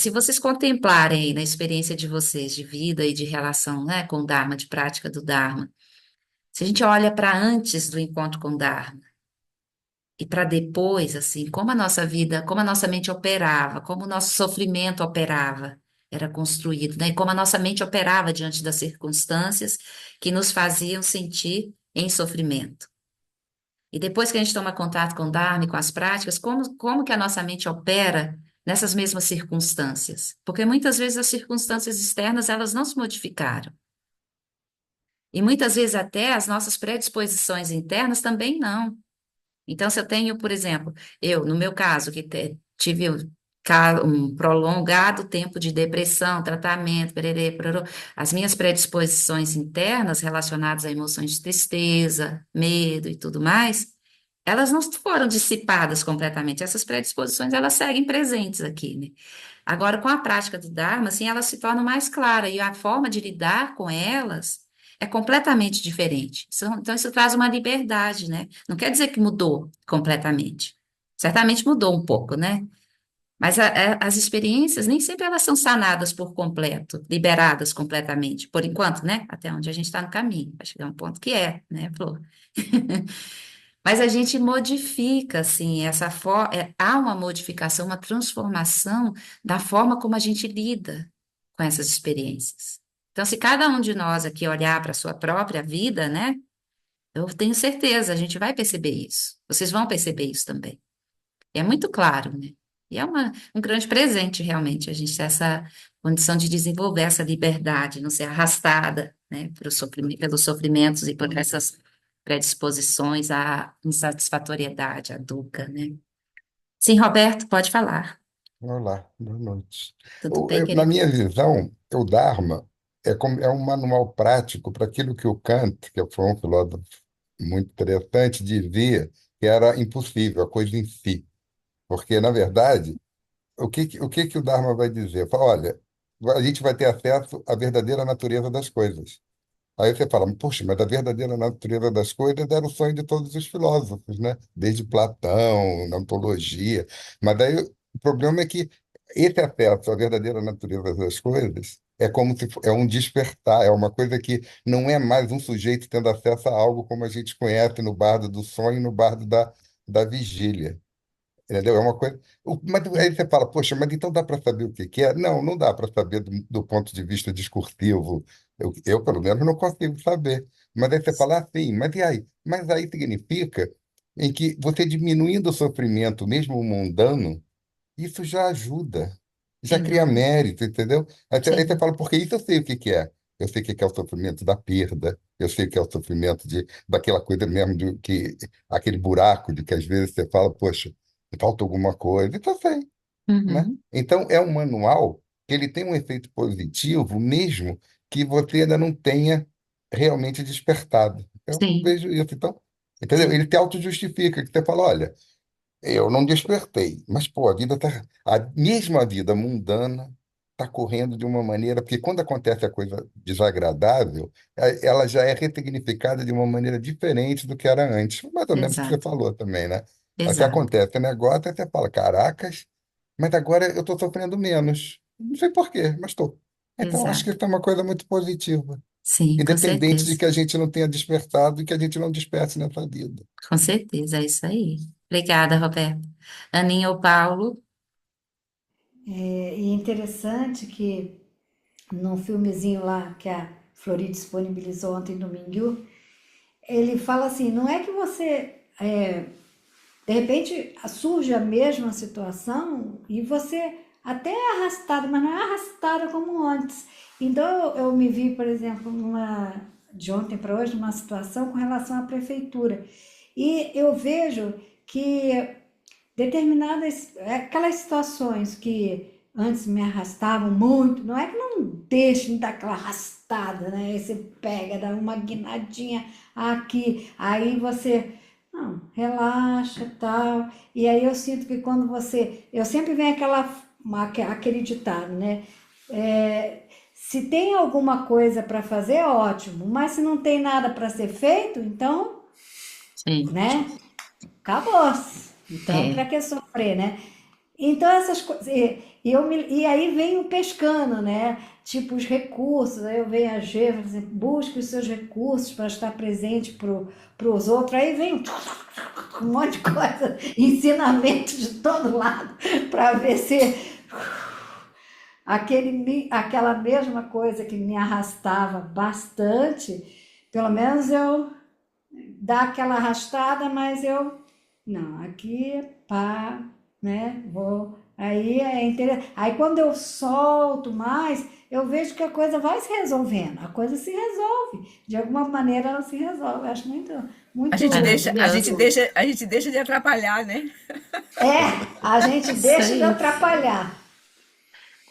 vocês contemplarem aí na experiência de vocês, de vida e de relação, né, com o Dharma, de prática do Dharma, se a gente olha para antes do encontro com o Dharma e para depois, assim, como a nossa vida, como a nossa mente operava, como o nosso sofrimento operava, era construído, né? E como a nossa mente operava diante das circunstâncias que nos faziam sentir em sofrimento. E depois que a gente toma contato com o Dharma e com as práticas, como que a nossa mente opera nessas mesmas circunstâncias? Porque muitas vezes as circunstâncias externas, elas não se modificaram. E muitas vezes até as nossas predisposições internas também não. Então, se eu tenho, por exemplo, no meu caso, que tive um prolongado tempo de depressão, tratamento, pererê, pororô, as minhas predisposições internas relacionadas a emoções de tristeza, medo e tudo mais, elas não foram dissipadas completamente. Essas predisposições, elas seguem presentes aqui, né? Agora, com a prática do Dharma, assim, elas se tornam mais claras e a forma de lidar com elas é completamente diferente. Então, isso traz uma liberdade, né? Não quer dizer que mudou completamente. Certamente mudou um pouco, né? Mas as experiências nem sempre elas são sanadas por completo, liberadas completamente, por enquanto, né? Até onde a gente está no caminho. Vai chegar um ponto que né, Flor? Mas a gente modifica, assim, há uma modificação, uma transformação da forma como a gente lida com essas experiências. Então, se cada um de nós aqui olhar para a sua própria vida, né, eu tenho certeza, a gente vai perceber isso. Vocês vão perceber isso também. E é muito claro, né? E é um grande presente, realmente, a gente ter essa condição de desenvolver essa liberdade, não ser arrastada, né, pelos sofrimentos e por essas predisposições à insatisfatoriedade, à dukkha, né? Sim, Roberto, pode falar. Olá, boa noite. Tudo bem, Na querido? minha visão, o Dharma é um manual prático para aquilo que o Kant, que foi um filósofo muito interessante, dizia que era impossível, a coisa em si. Porque, na verdade, o que o Dharma vai dizer? Fala, olha, a gente vai ter acesso à verdadeira natureza das coisas. Aí você fala, puxa, mas a verdadeira natureza das coisas era o sonho de todos os filósofos, né? Desde Platão, na ontologia. Mas daí o problema é que esse acesso à verdadeira natureza das coisas é como se é um despertar, é uma coisa que não é mais um sujeito tendo acesso a algo como a gente conhece no bardo do sonho e no bardo da vigília. Entendeu? É uma coisa. Mas aí você fala, poxa, mas então dá para saber o que que é? Não, não dá para saber do ponto de vista discursivo. Pelo menos, não consigo saber. Mas aí você fala assim, mas e aí? Mas aí significa em que você diminuindo o sofrimento, mesmo mundano, isso já ajuda, já Sem cria dúvida. mérito, entendeu? Aí você Sim, fala, porque isso eu sei o que que é. Eu sei o que que é o sofrimento da perda, eu sei o que é o sofrimento daquela coisa mesmo, aquele buraco de que às vezes você fala, poxa, falta alguma coisa, então eu sei, né? uhum, Então é um manual que ele tem um efeito positivo, mesmo que você ainda não tenha realmente despertado. Eu sim, vejo isso, então, entendeu? sim, Ele te auto-justifica, que você fala, olha, eu não despertei, mas pô, a mesma vida mundana tá correndo de uma maneira, porque quando acontece a coisa desagradável, ela já é ressignificada de uma maneira diferente do que era antes. Mais ou menos o que você exato, falou também, né? Até exato, acontece o negócio, aí você fala, caracas, mas agora eu estou sofrendo menos. Não sei por quê, mas estou. Então, acho que exato. isso é uma coisa muito positiva, Sim, com independente de certeza. que a gente não tenha despertado e que a gente não desperte nessa vida. Com certeza, é isso aí. Obrigada, Roberto. Aninha ou Paulo? E é interessante que num filmezinho lá que a Flori disponibilizou ontem domingo, ele fala assim, não é que você, de repente surge a mesma situação e você até é arrastado, mas não é arrastada como antes. Então eu me vi, por exemplo, de ontem para hoje, numa situação com relação à prefeitura. E eu vejo que determinadas, aquelas situações que antes me arrastavam muito, não é que não deixem daquela arrastada, né? Aí você pega, dá uma guinadinha aqui, aí você, não, relaxa, tal. E aí eu sinto que quando eu sempre venho aquele ditado, né? Se tem alguma coisa para fazer, ótimo, mas se não tem nada para ser feito, então, Sim, né? Acabou-se. Então, para é, que sofrer, né? Então, essas coisas. E aí vem o pescando, né? Tipo, os recursos. Aí eu venho a G, por exemplo, busque os seus recursos para estar presente para os outros. Aí vem um monte de coisa, ensinamento de todo lado, para ver se aquela mesma coisa que me arrastava bastante, pelo menos eu dar aquela arrastada, mas eu, não, aqui, pá, né, vou, aí é interessante. Aí quando eu solto mais, eu vejo que a coisa vai se resolvendo, a coisa se resolve, de alguma maneira ela se resolve, eu acho muito, A gente muito, deixa, a gente Maravilhoso. deixa, a gente deixa de atrapalhar, né? a gente Isso deixa de aí. atrapalhar.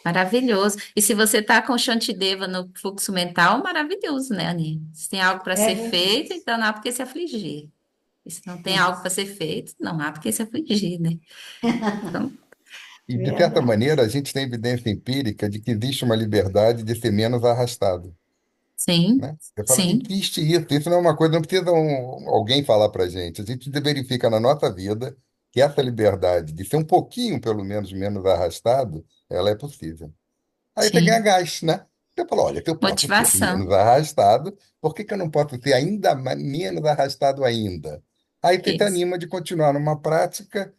Maravilhoso. E se você está com Shantideva no fluxo mental, maravilhoso, né, Ani? Se tem algo para É ser verdade. feito, então não há por que se afligir. E se não tem algo para ser feito, não há por que se afligir, né? Então, E, de certa Verdade. maneira, a gente tem evidência empírica de que existe uma liberdade de ser menos arrastado, sim, né? Você fala, sim, existe isso. Isso não é uma coisa, não precisa alguém falar para a gente. A gente verifica na nossa vida que essa liberdade de ser um pouquinho, pelo menos arrastado, ela é possível. Aí você ganha sim. gás, né? Você fala, olha, se eu posso ser menos Motivação. arrastado, por que que eu não posso ser ainda menos arrastado ainda? Aí você se Isso. anima de continuar numa prática,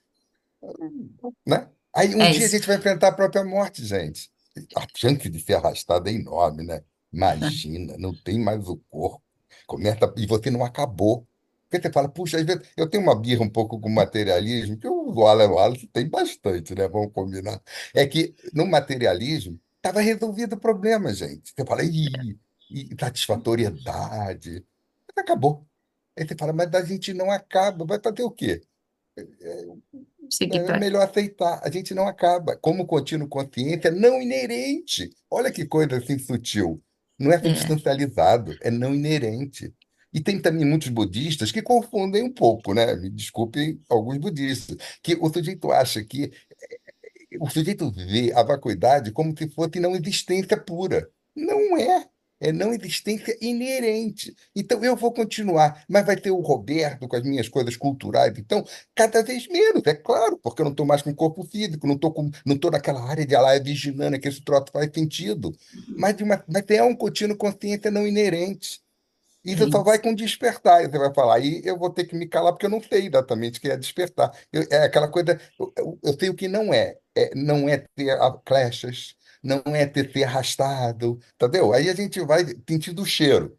né? Aí um É dia a isso. gente vai enfrentar a própria morte, gente. A chance de ser arrastado é enorme, né? Imagina, não tem mais o corpo. Começa, e você não acabou. Porque você fala, puxa, às vezes eu tenho uma birra um pouco com o materialismo, que o Alan Wallace tem bastante, né? Vamos combinar. É que no materialismo estava resolvido o problema, gente. Você fala, e satisfatoriedade. Mas acabou. Aí você fala, mas a gente não acaba. Vai fazer o quê? Seguir É para. melhor aceitar. A gente não acaba. Como contínuo consciência não inerente. Olha que coisa assim sutil. Não é É, substancializado, é não inerente. E tem também muitos budistas que confundem um pouco, né? Me desculpem alguns budistas, que o sujeito acha que o sujeito vê a vacuidade como se fosse não existência pura. Não é. É não existência inerente. Então eu vou continuar, mas vai ter o Roberto com as minhas coisas culturais. Então, cada vez menos, é claro, porque eu não estou mais com corpo físico, não estou naquela área de alaia vigilância que esse troço faz sentido. Mas é um contínuo consciência não inerente. é Isso só vai isso. com despertar. Você vai falar, aí eu vou ter que me calar, porque eu não sei exatamente o que é despertar. É aquela coisa, eu sei o que não é. Não é ter clashes, não é ter ser arrastado, entendeu? Aí a gente vai sentindo o cheiro,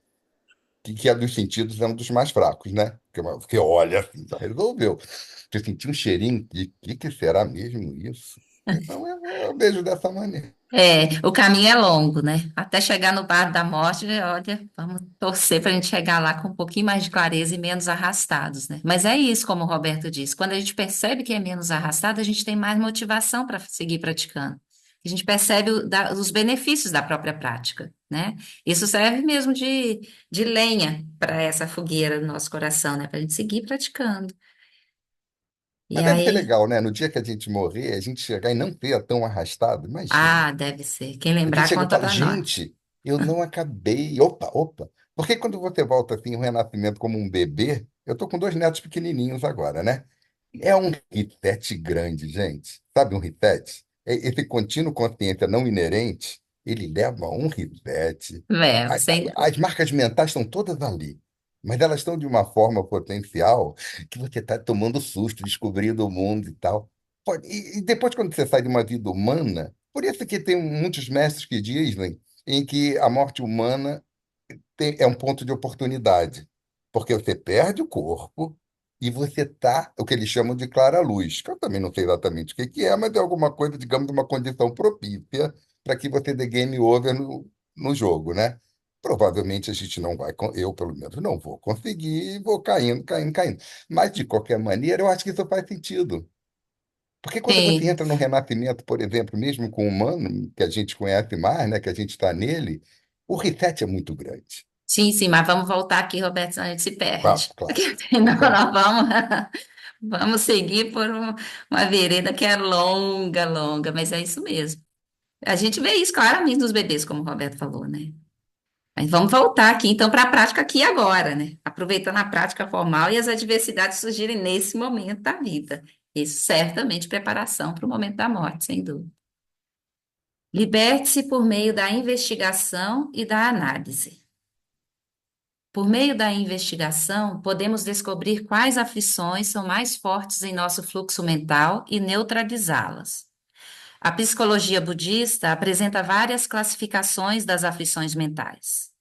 que é dos sentidos, é um dos mais fracos, né? Porque olha, assim, já resolveu. Você sentir um cheirinho de que será mesmo isso? Então eu vejo dessa maneira. É, o caminho é longo, né? Até chegar no bar da morte, olha, vamos torcer para a gente chegar lá com um pouquinho mais de clareza e menos arrastados, né? Mas é isso, como o Roberto disse, quando a gente percebe que é menos arrastado, a gente tem mais motivação para seguir praticando. A gente percebe os benefícios da própria prática, né? Isso serve mesmo de lenha para essa fogueira do nosso coração, né? Para a gente seguir praticando. E Mas deve ser aí, legal, né? No dia que a gente morrer, a gente chegar e não ser tão arrastado. Imagina. deve ser. Quem A gente lembrar, chega e conta fala, para nós. gente, eu não acabei. Opa, opa. Porque quando você volta assim, o renascimento como um bebê, eu tô com dois netos pequenininhos agora, né? É um reset grande, gente. Sabe um reset? Esse contínuo consciência não inerente, ele leva a um reset. Leva, sem As marcas mentais estão todas ali, mas elas estão de uma forma potencial que você está tomando susto, descobrindo o mundo e tal. E depois, quando você sai de uma vida humana, por isso que tem muitos mestres que dizem em que a morte humana é um ponto de oportunidade, porque você perde o corpo e você está, o que eles chamam de clara luz, que eu também não sei exatamente o que que é, mas é alguma coisa, digamos, uma condição propícia para que você dê game over no jogo, né? Provavelmente a gente não vai, eu pelo menos não vou conseguir, vou caindo, caindo, caindo. Mas, de qualquer maneira, eu acho que isso faz sentido. Porque quando você sim. entra no renascimento, por exemplo, mesmo com o humano, que a gente conhece mais, né, que a gente está nele, o reset é muito grande. Sim, sim, mas vamos voltar aqui, Roberto, senão a gente se Vamos, perde. claro. Não, Vamos. nós vamos seguir por uma vereda que é longa, longa, mas é isso mesmo. A gente vê isso claramente nos bebês, como o Roberto falou, né? Mas vamos voltar aqui, então, para a prática aqui e agora, né? Aproveitando a prática formal e as adversidades surgirem nesse momento da vida. Isso certamente preparação para o momento da morte, sem dúvida. Liberte-se por meio da investigação e da análise. Por meio da investigação, podemos descobrir quais aflições são mais fortes em nosso fluxo mental e neutralizá-las. A psicologia budista apresenta várias classificações das aflições mentais.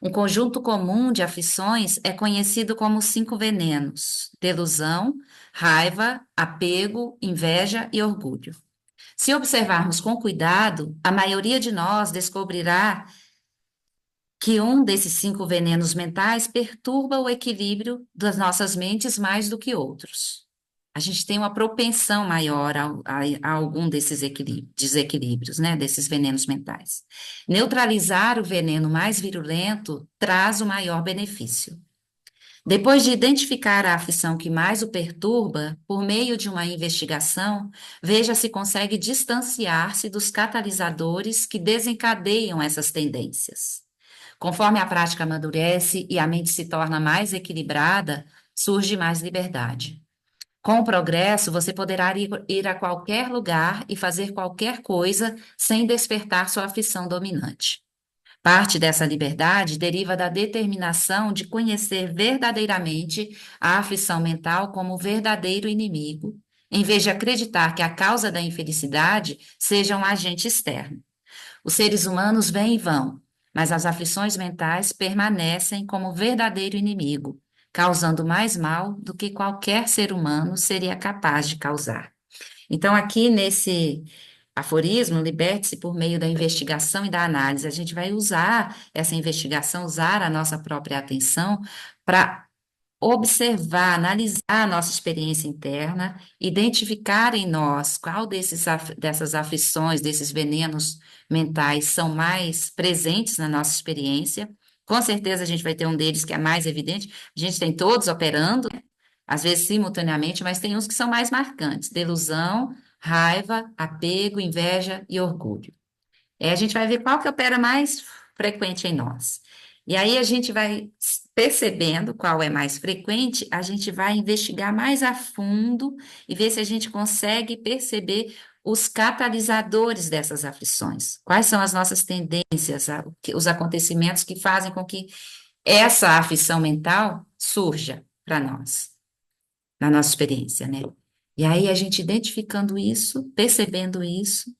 Um conjunto comum de aflições é conhecido como os 5 venenos: delusão, raiva, apego, inveja e orgulho. Se observarmos com cuidado, a maioria de nós descobrirá que um desses 5 venenos mentais perturba o equilíbrio das nossas mentes mais do que outros. A gente tem uma propensão maior a algum desses desequilíbrios, né, desses venenos mentais. Neutralizar o veneno mais virulento traz o maior benefício. Depois de identificar a aflição que mais o perturba, por meio de uma investigação, veja se consegue distanciar-se dos catalisadores que desencadeiam essas tendências. Conforme a prática amadurece e a mente se torna mais equilibrada, surge mais liberdade. Com o progresso, você poderá ir a qualquer lugar e fazer qualquer coisa sem despertar sua aflição dominante. Parte dessa liberdade deriva da determinação de conhecer verdadeiramente a aflição mental como o verdadeiro inimigo, em vez de acreditar que a causa da infelicidade seja um agente externo. Os seres humanos vêm e vão, mas as aflições mentais permanecem como verdadeiro inimigo, causando mais mal do que qualquer ser humano seria capaz de causar. Então, aqui nesse aforismo, liberte-se por meio da investigação e da análise. A gente vai usar essa investigação, usar a nossa própria atenção para observar, analisar a nossa experiência interna, identificar em nós qual dessas aflições, desses venenos mentais são mais presentes na nossa experiência. Com certeza a gente vai ter um deles que é mais evidente. A gente tem todos operando, né? Às vezes simultaneamente, mas tem uns que são mais marcantes: delusão, raiva, apego, inveja e orgulho. A gente vai ver qual que opera mais frequente em nós. E aí a gente vai percebendo qual é mais frequente, a gente vai investigar mais a fundo e ver se a gente consegue perceber os catalisadores dessas aflições. Quais são as nossas tendências, os acontecimentos que fazem com que essa aflição mental surja para nós, na nossa experiência, né? E aí a gente identificando isso, percebendo isso,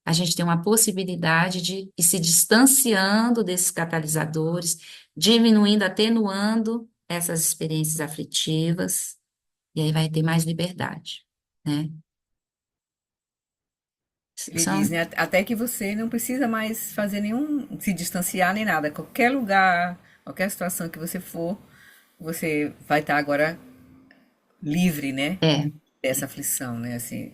a gente tem uma possibilidade de ir se distanciando desses catalisadores, diminuindo, atenuando essas experiências aflitivas, e aí vai ter mais liberdade, né? Ele São, diz, né? Até que você não precisa mais fazer nenhum, se distanciar nem nada. Qualquer lugar, qualquer situação que você for, você vai estar agora livre, né? é, Dessa aflição, né? Assim,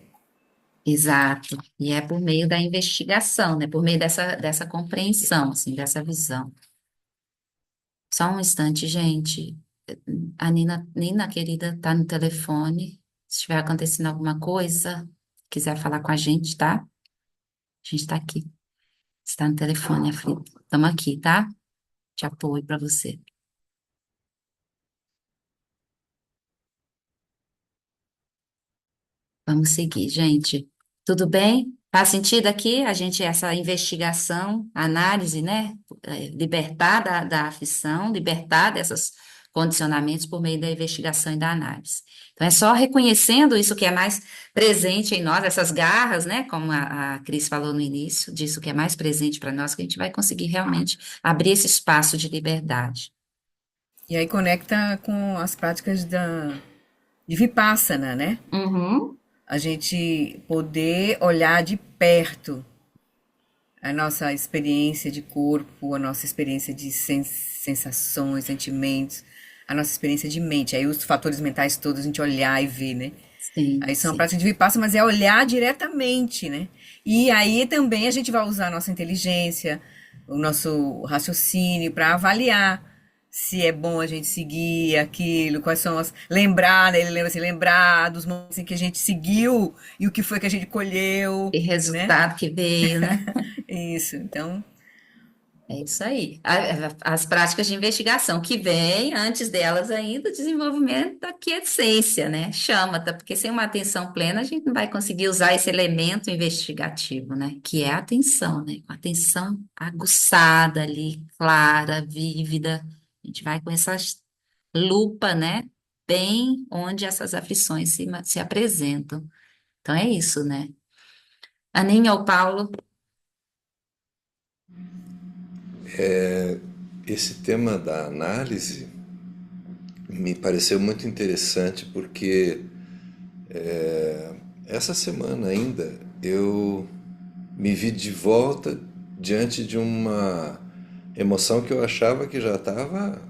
exato. E é por meio da investigação, né? Por meio dessa compreensão, assim, dessa visão. Só um instante, gente. A Nina querida, tá no telefone. Se estiver acontecendo alguma coisa, quiser falar com a gente, tá? A gente tá aqui. Está no telefone, aflito. Estamos aqui, tá? De apoio para você. Vamos seguir, gente. Tudo bem? Faz sentido aqui a gente, essa investigação, análise, né? Libertar da aflição, libertar desses condicionamentos por meio da investigação e da análise. Então, é só reconhecendo isso que é mais presente em nós, essas garras, né? Como a Cris falou no início, disso que é mais presente para nós, que a gente vai conseguir realmente abrir esse espaço de liberdade. e aí conecta com as práticas de Vipassana, né? Uhum. A gente poder olhar de perto a nossa experiência de corpo, a nossa experiência de sensações, sentimentos, a nossa experiência de mente. Aí os fatores mentais todos a gente olhar e ver, né? Sim, Aí são sim. práticas de Vipassana, mas é olhar diretamente, né? E aí também a gente vai usar a nossa inteligência, o nosso raciocínio para avaliar se é bom a gente seguir aquilo, quais são as. Lembrar, né? Ele lembra assim, lembrar dos momentos em que a gente seguiu e o que foi que a gente colheu, E né? resultado que veio, né? Isso. Então, É isso aí. As práticas de investigação que vem, antes delas ainda, o desenvolvimento da quiescência, né? Chama-ta, porque sem uma atenção plena a gente não vai conseguir usar esse elemento investigativo, né? Que é a atenção, né? Com a atenção aguçada ali, clara, vívida. A gente vai com essa lupa, né? Bem onde essas aflições se apresentam. Então é isso, né? Aninha ou Paulo? Esse tema da análise me pareceu muito interessante porque essa semana ainda eu me vi de volta diante de uma emoção que eu achava que já estava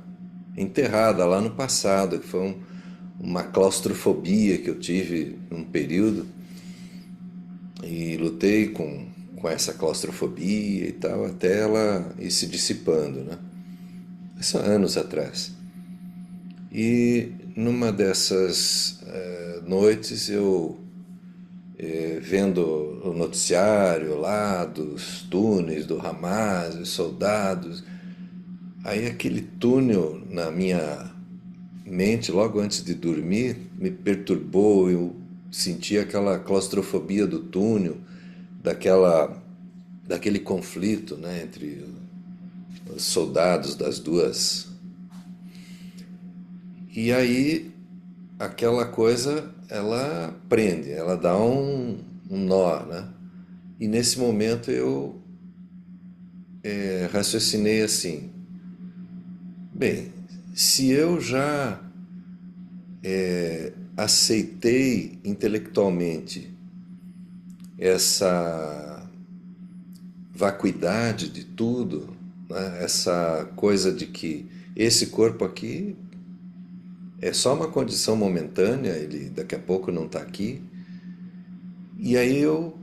enterrada lá no passado, que foi uma claustrofobia que eu tive num período e lutei com essa claustrofobia e tal, até ela ir se dissipando, né? Isso há anos atrás. E numa dessas noites eu vendo o noticiário lá dos túneis do Hamas, os soldados, aí aquele túnel na minha mente, logo antes de dormir, me perturbou. Eu senti aquela claustrofobia do túnel, daquele conflito, né, entre os soldados das duas. E aí aquela coisa, ela prende, ela dá um nó, né? E nesse momento eu raciocinei assim: bem, se eu já aceitei intelectualmente essa vacuidade de tudo, né? Essa coisa de que esse corpo aqui é só uma condição momentânea, ele daqui a pouco não está aqui. E aí eu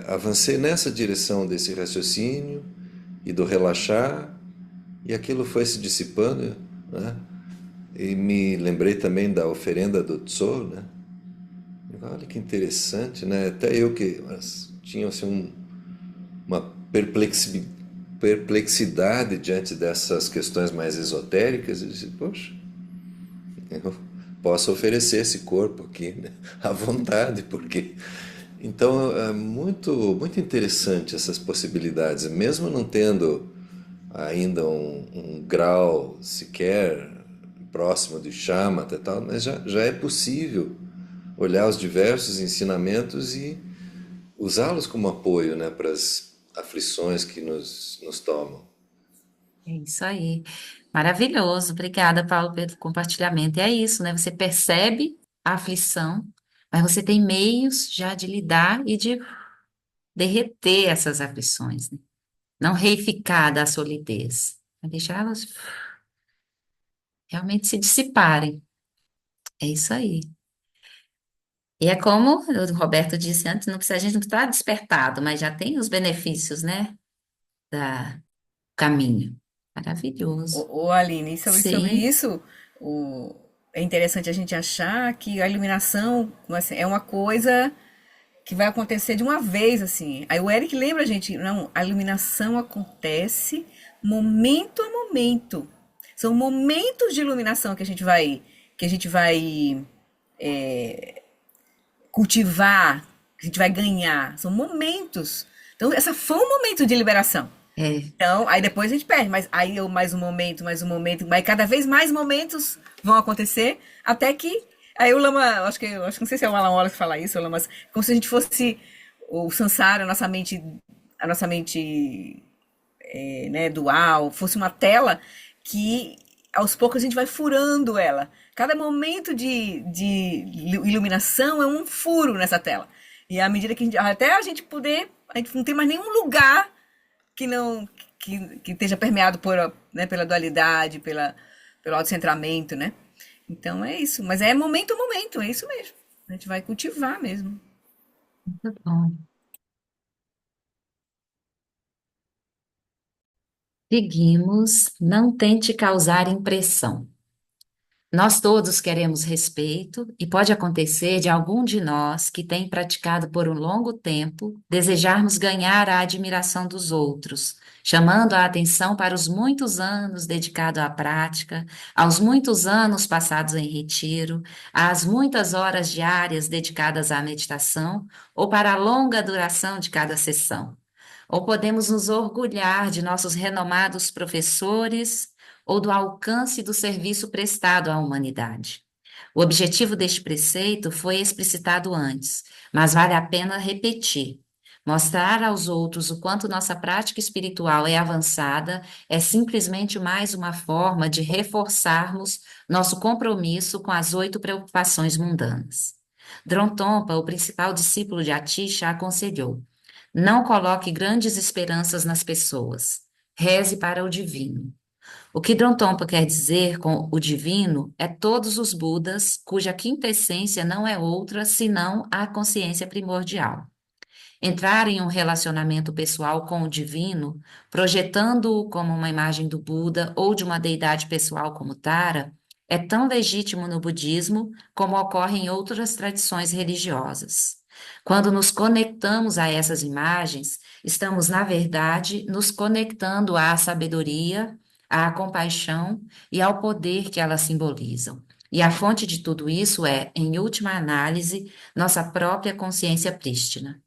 avancei nessa direção desse raciocínio e do relaxar, e aquilo foi se dissipando, né? E me lembrei também da oferenda do Tso, né? Olha que interessante, né? Até eu que tinha assim, uma perplexidade diante dessas questões mais esotéricas, eu disse, poxa, eu posso oferecer esse corpo aqui, né, à vontade, porque então é muito interessante essas possibilidades, mesmo não tendo ainda um grau sequer próximo de shamatha e tal, mas já é possível olhar os diversos ensinamentos e usá-los como apoio, né, para as aflições que nos tomam. É isso aí. Maravilhoso. Obrigada, Paulo, pelo compartilhamento. E é isso, né? Você percebe a aflição, mas você tem meios já de lidar e de derreter essas aflições, né? Não reificar da solidez, mas deixá-las realmente se dissiparem. É isso aí. E é como o Roberto disse antes, não precisa, a gente não está despertado, mas já tem os benefícios, né, da caminho. Maravilhoso. Aline, sobre Sim, isso, o, é interessante a gente achar que a iluminação assim, é uma coisa que vai acontecer de uma vez, assim. Aí o Eric lembra a gente, não, a iluminação acontece momento a momento. São momentos de iluminação que a gente vai cultivar, que a gente vai ganhar. São momentos. Então, essa foi um momento de liberação. é, Então, aí depois a gente perde, mas aí eu mais um momento, mas cada vez mais momentos vão acontecer, até que aí o Lama, acho que não sei se é o Alan Wallace que fala isso, Lama, mas como se a gente fosse o Sansara, a nossa mente né, dual, fosse uma tela que aos poucos a gente vai furando ela. Cada momento de iluminação é um furo nessa tela. E à medida que até a gente poder, a gente não tem mais nenhum lugar que não que esteja permeado né, pela dualidade, pelo autocentramento, né? Então é isso. Mas é momento a momento, é isso mesmo. A gente vai cultivar mesmo. tá bom. Seguimos, não tente causar impressão. Nós todos queremos respeito e pode acontecer de algum de nós que tem praticado por um longo tempo desejarmos ganhar a admiração dos outros, chamando a atenção para os muitos anos dedicados à prática, aos muitos anos passados em retiro, às muitas horas diárias dedicadas à meditação ou para a longa duração de cada sessão. Ou podemos nos orgulhar de nossos renomados professores ou do alcance do serviço prestado à humanidade. O objetivo deste preceito foi explicitado antes, mas vale a pena repetir. Mostrar aos outros o quanto nossa prática espiritual é avançada é simplesmente mais uma forma de reforçarmos nosso compromisso com as 8 preocupações mundanas. Drontompa, o principal discípulo de Atisha, aconselhou: não coloque grandes esperanças nas pessoas. Reze para o divino. O que Drontompa quer dizer com o divino é todos os Budas cuja quinta essência não é outra senão a consciência primordial. Entrar em um relacionamento pessoal com o divino, projetando-o como uma imagem do Buda ou de uma deidade pessoal como Tara, é tão legítimo no budismo como ocorre em outras tradições religiosas. Quando nos conectamos a essas imagens, estamos, na verdade, nos conectando à sabedoria, à compaixão e ao poder que elas simbolizam. E a fonte de tudo isso é, em última análise, nossa própria consciência prístina.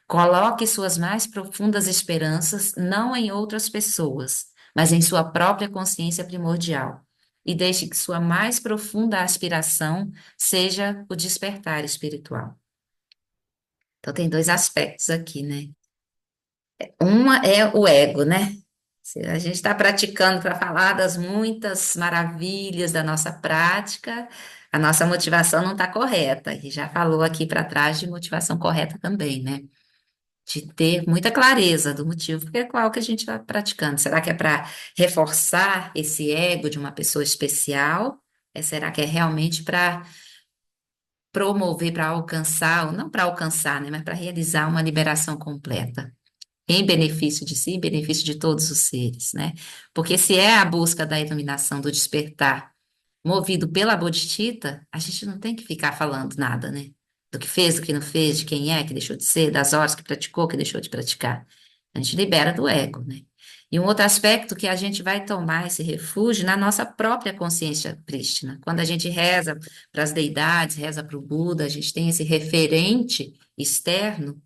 Coloque suas mais profundas esperanças não em outras pessoas, mas em sua própria consciência primordial. E deixe que sua mais profunda aspiração seja o despertar espiritual. Então, tem 2 aspectos aqui, né? Uma é o ego, né? Se a gente está praticando para falar das muitas maravilhas da nossa prática, a nossa motivação não está correta. E já falou aqui para trás de motivação correta também, né? De ter muita clareza do motivo pelo qual que a gente está praticando. Será que é para reforçar esse ego de uma pessoa especial? Será que é realmente para promover, para alcançar, ou não para alcançar, né, mas para realizar uma liberação completa? Em benefício de si, em benefício de todos os seres, né? Porque se é a busca da iluminação, do despertar, movido pela Bodhicitta, a gente não tem que ficar falando nada, né? Do que fez, do que não fez, de quem é, que deixou de ser, das horas que praticou, que deixou de praticar. A gente libera do ego, né? E um outro aspecto que a gente vai tomar esse refúgio na nossa própria consciência prístina. Quando a gente reza para as deidades, reza para o Buda, a gente tem esse referente externo,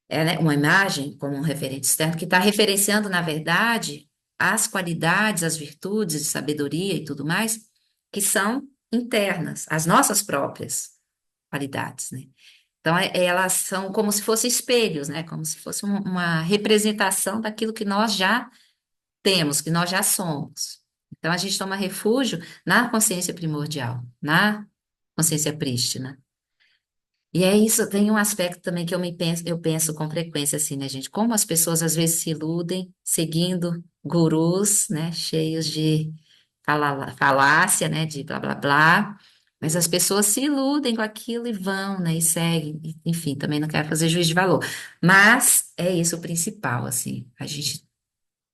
né, uma imagem como um referente externo, que está referenciando, na verdade, as qualidades, as virtudes de sabedoria e tudo mais, que são internas, as nossas próprias qualidades, né? Então, elas são como se fossem espelhos, né? Como se fosse uma representação daquilo que nós já temos, que nós já somos. Então, a gente toma refúgio na consciência primordial, na consciência prístina. E é isso, tem um aspecto também que eu penso com frequência assim, né, gente? Como as pessoas às vezes se iludem seguindo gurus, né, cheios de falácia, né, de blá blá blá, mas as pessoas se iludem com aquilo e vão, né, e seguem. Enfim, também não quero fazer juízo de valor, mas é isso o principal, assim, a gente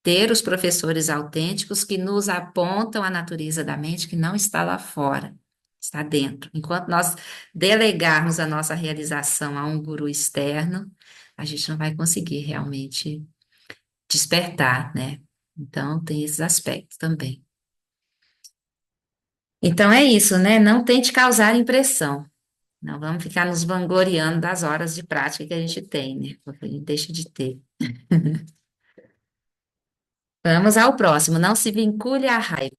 ter os professores autênticos que nos apontam a natureza da mente que não está lá fora, está dentro. Enquanto nós delegarmos a nossa realização a um guru externo, a gente não vai conseguir realmente despertar, né? Então, tem esses aspectos também. Então, é isso, né? Não tente causar impressão. Não vamos ficar nos vangloriando das horas de prática que a gente tem, né? Porque a gente deixa de ter. Vamos ao próximo. Não se vincule à raiva.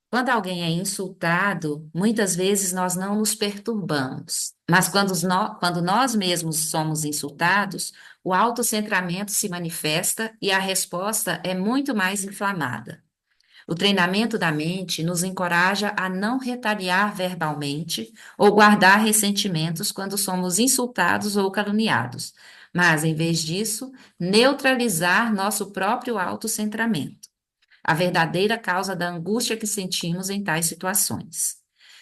Quando alguém é insultado, muitas vezes nós não nos perturbamos, mas quando nós mesmos somos insultados, o autocentramento se manifesta e a resposta é muito mais inflamada. O treinamento da mente nos encoraja a não retaliar verbalmente ou guardar ressentimentos quando somos insultados ou caluniados, mas, em vez disso, neutralizar nosso próprio autocentramento, a verdadeira causa da angústia que sentimos em tais situações.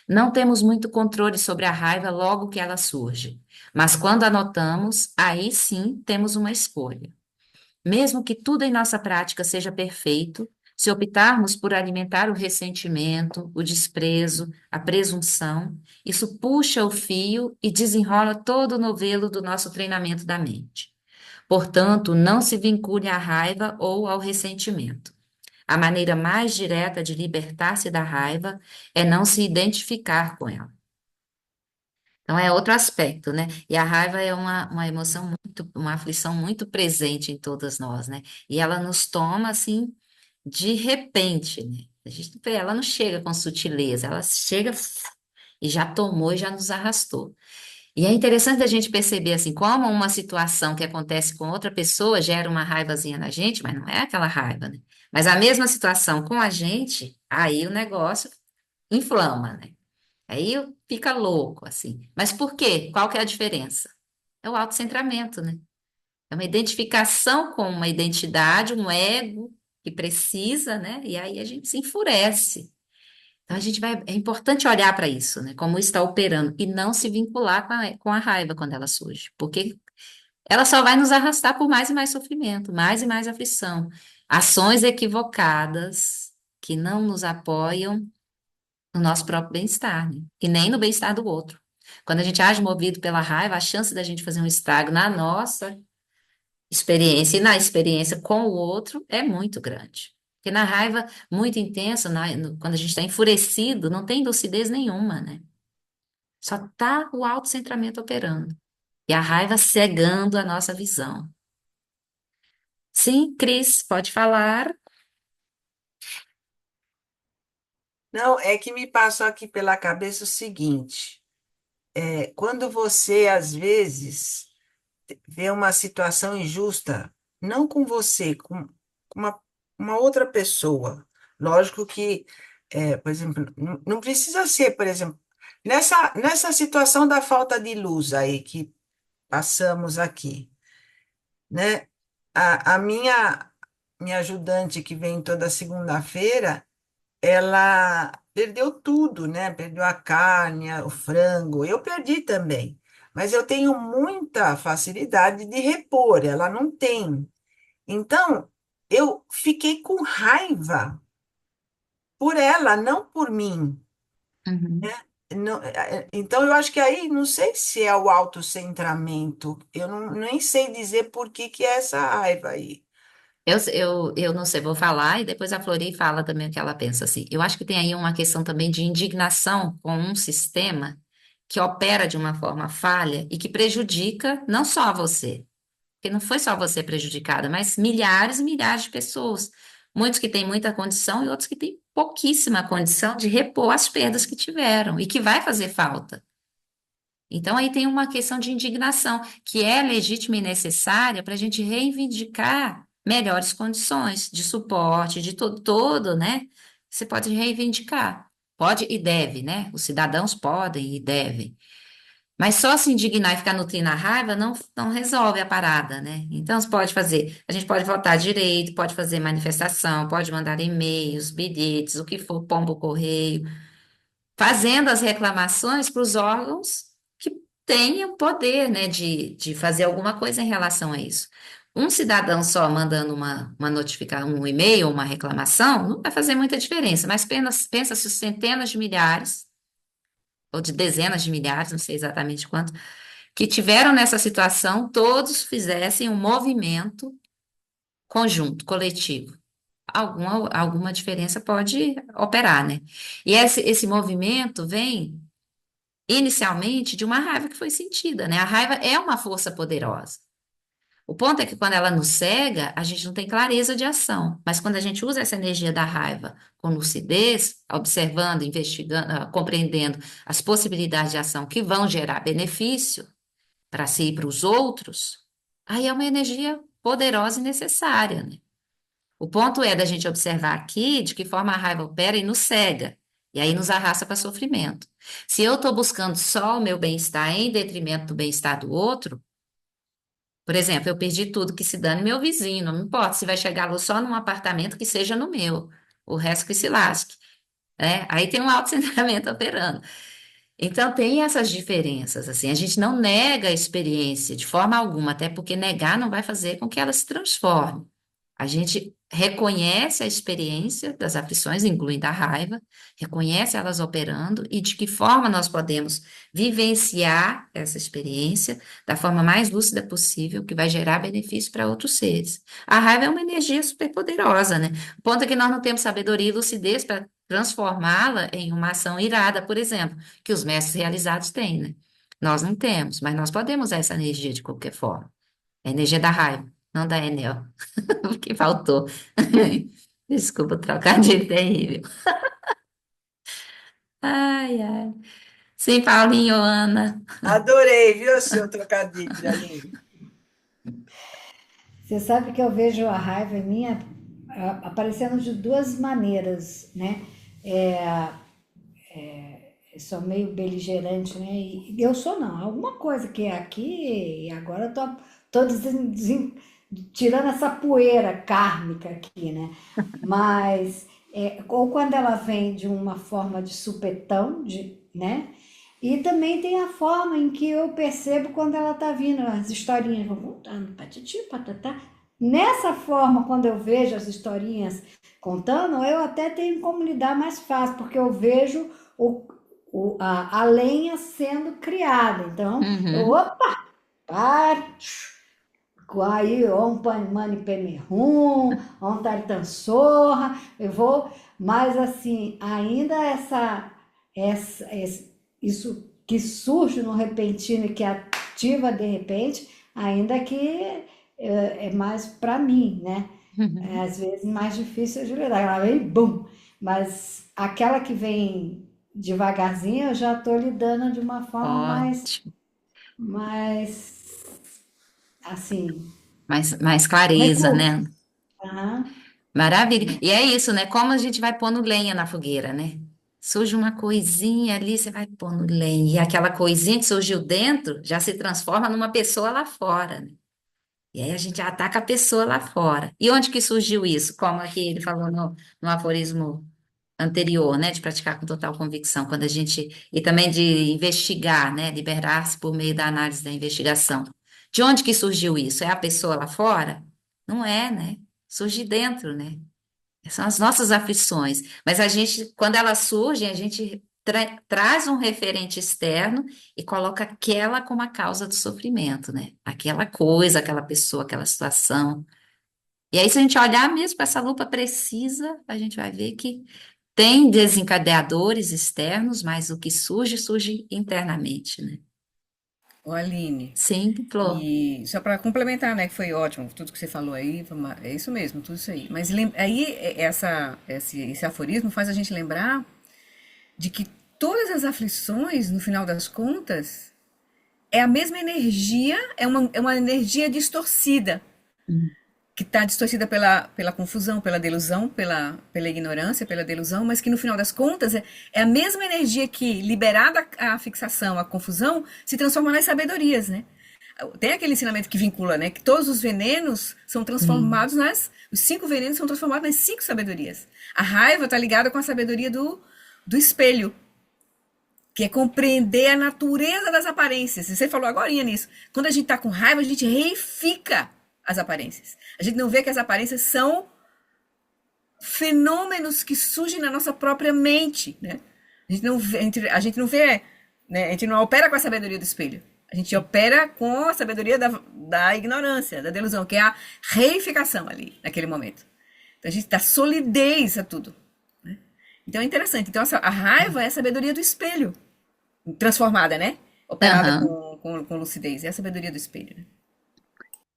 Não temos muito controle sobre a raiva logo que ela surge, mas quando a notamos, aí sim temos uma escolha. Mesmo que tudo em nossa prática seja perfeito, se optarmos por alimentar o ressentimento, o desprezo, a presunção, isso puxa o fio e desenrola todo o novelo do nosso treinamento da mente. Portanto, não se vincule à raiva ou ao ressentimento. A maneira mais direta de libertar-se da raiva é não se identificar com ela. Então, é outro aspecto, né? E a raiva é uma emoção muito, uma aflição muito presente em todas nós, né? E ela nos toma, assim, de repente, né? Ela não chega com sutileza, ela chega e já tomou e já nos arrastou. E é interessante a gente perceber assim, como uma situação que acontece com outra pessoa gera uma raivazinha na gente, mas não é aquela raiva, né? Mas a mesma situação com a gente, aí o negócio inflama, né? Aí fica louco, assim. Mas por quê? Qual que é a diferença? É o autocentramento, né? É uma identificação com uma identidade, um ego que precisa, né? E aí a gente se enfurece. Então é importante olhar para isso, né? Como está operando e não se vincular com a raiva quando ela surge, porque ela só vai nos arrastar por mais e mais sofrimento, mais e mais aflição. Ações equivocadas que não nos apoiam no nosso próprio bem-estar, né? E nem no bem-estar do outro. Quando a gente age movido pela raiva, a chance da gente fazer um estrago na nossa experiência e na experiência com o outro é muito grande. Porque na raiva muito intensa, quando a gente está enfurecido, não tem lucidez nenhuma, né? Só tá o autocentramento operando. E a raiva cegando a nossa visão. Sim, Cris, pode falar. Não, é que me passou aqui pela cabeça o seguinte: quando você, às vezes, vê uma situação injusta, não com você, com uma outra pessoa. Lógico que, por exemplo, não precisa ser, por exemplo, nessa situação da falta de luz aí que passamos aqui, né? A minha ajudante que vem toda segunda-feira, ela perdeu tudo, né? Perdeu a carne, o frango. Eu perdi também. Mas eu tenho muita facilidade de repor, ela não tem. Então, eu fiquei com raiva por ela, não por mim. Uhum. Então, eu acho que aí, não sei se é o autocentramento, eu não, nem sei dizer por que que é essa raiva aí. Eu não sei, vou falar e depois a Flori fala também o que ela pensa assim. Eu acho que tem aí uma questão também de indignação com um sistema que opera de uma forma falha e que prejudica não só você, porque não foi só você prejudicada, mas milhares e milhares de pessoas. Muitos que têm muita condição e outros que têm pouquíssima condição de repor as perdas que tiveram e que vai fazer falta. Então, aí tem uma questão de indignação, que é legítima e necessária para a gente reivindicar melhores condições de suporte, de todo, né? Você pode reivindicar. Pode e deve, né? Os cidadãos podem e devem. Mas só se indignar e ficar nutrindo a raiva não resolve a parada, né? Então, você pode fazer, a gente pode votar direito, pode fazer manifestação, pode mandar e-mails, bilhetes, o que for, pombo correio, fazendo as reclamações para os órgãos que tenham poder, né, de fazer alguma coisa em relação a isso. Um cidadão só mandando uma notificação, um e-mail, uma reclamação, não vai fazer muita diferença, mas pensa se centenas de milhares, ou de dezenas de milhares, não sei exatamente quanto, que tiveram nessa situação, todos fizessem um movimento conjunto, coletivo. Alguma diferença pode operar, né? E esse movimento vem inicialmente de uma raiva que foi sentida, né? A raiva é uma força poderosa. O ponto é que quando ela nos cega, a gente não tem clareza de ação. Mas quando a gente usa essa energia da raiva com lucidez, observando, investigando, compreendendo as possibilidades de ação que vão gerar benefício para si e para os outros, aí é uma energia poderosa e necessária, né? O ponto é da gente observar aqui de que forma a raiva opera e nos cega, e aí nos arrasta para sofrimento. Se eu estou buscando só o meu bem-estar em detrimento do bem-estar do outro, por exemplo, eu perdi tudo, que se dane meu vizinho, não me importa se vai chegar luz só num apartamento que seja no meu, o resto que se lasque, né? Aí tem um autocentramento operando. Então tem essas diferenças, assim, a gente não nega a experiência de forma alguma, até porque negar não vai fazer com que ela se transforme. A gente reconhece a experiência das aflições, incluindo a raiva, reconhece elas operando e de que forma nós podemos vivenciar essa experiência da forma mais lúcida possível, que vai gerar benefício para outros seres. A raiva é uma energia superpoderosa, né? O ponto é que nós não temos sabedoria e lucidez para transformá-la em uma ação irada, por exemplo, que os mestres realizados têm, né? Nós não temos, mas nós podemos usar essa energia de qualquer forma. A energia da raiva, não da Enel. O que faltou. Desculpa, o trocadilho terrível. Ai, ai. Sim, Paulinho, Ana. Adorei, viu, seu trocadilho, Aline? Você sabe que eu vejo a raiva em mim aparecendo de duas maneiras, né? É, eu sou meio beligerante, né? E eu sou não, alguma coisa que é aqui e agora eu tô tirando essa poeira kármica aqui, né? Mas, ou quando ela vem de uma forma de supetão, né? E também tem a forma em que eu percebo quando ela tá vindo, as historinhas vão contando, patiti, patatá. Nessa forma, quando eu vejo as historinhas contando, eu até tenho como lidar mais fácil, porque eu vejo a lenha sendo criada. Então, Uhum. pá, aí, um mani peme rum, um tartan eu vou, mas assim, ainda isso que surge no repentino e que ativa de repente, ainda que é mais para mim, né? É, Uhum. às vezes mais difícil de lidar, ela vem, bum, mas aquela que vem devagarzinho, eu já estou lidando de uma forma Ótimo. mais assim, Mais clareza, recurso. né? Aham. Maravilha. E é isso, né? Como a gente vai pondo lenha na fogueira, né? Surge uma coisinha ali, você vai pondo lenha. E aquela coisinha que surgiu dentro já se transforma numa pessoa lá fora, né? E aí a gente ataca a pessoa lá fora. E onde que surgiu isso? Como aqui ele falou no aforismo anterior, né? De praticar com total convicção, quando a gente. E também de investigar, né? Liberar-se por meio da análise da investigação. De onde que surgiu isso? É a pessoa lá fora? Não é, né? Surge dentro, né? São as nossas aflições. Mas a gente, quando elas surgem, a gente traz um referente externo e coloca aquela como a causa do sofrimento, né? Aquela coisa, aquela pessoa, aquela situação. E aí, se a gente olhar mesmo com essa lupa precisa, a gente vai ver que tem desencadeadores externos, mas o que surge, surge internamente, né? Ô, Aline, Sim, Flor. e só para complementar, né, que foi ótimo, tudo que você falou aí, é isso mesmo, tudo isso aí. Mas aí esse aforismo faz a gente lembrar de que todas as aflições, no final das contas, é a mesma energia, é uma energia distorcida, que está distorcida pela confusão, pela delusão, pela ignorância, pela delusão, mas que no final das contas é a mesma energia que, liberada a fixação, a confusão, se transforma nas sabedorias, né? Tem aquele ensinamento que vincula, né? Que todos os venenos são Sim. transformados os 5 venenos são transformados nas 5 sabedorias. A raiva está ligada com a sabedoria do espelho, que é compreender a natureza das aparências. Você falou agora nisso. Quando a gente está com raiva, a gente reifica as aparências. A gente não vê que as aparências são fenômenos que surgem na nossa própria mente, né? A gente não vê, né? A gente não opera com a sabedoria do espelho. A gente opera com a sabedoria da ignorância, da delusão, que é a reificação ali, naquele momento. Então a gente dá solidez a tudo. Né? Então é interessante. Então a raiva é a sabedoria do espelho, transformada, né? Operada Aham. com lucidez. É a sabedoria do espelho. Né?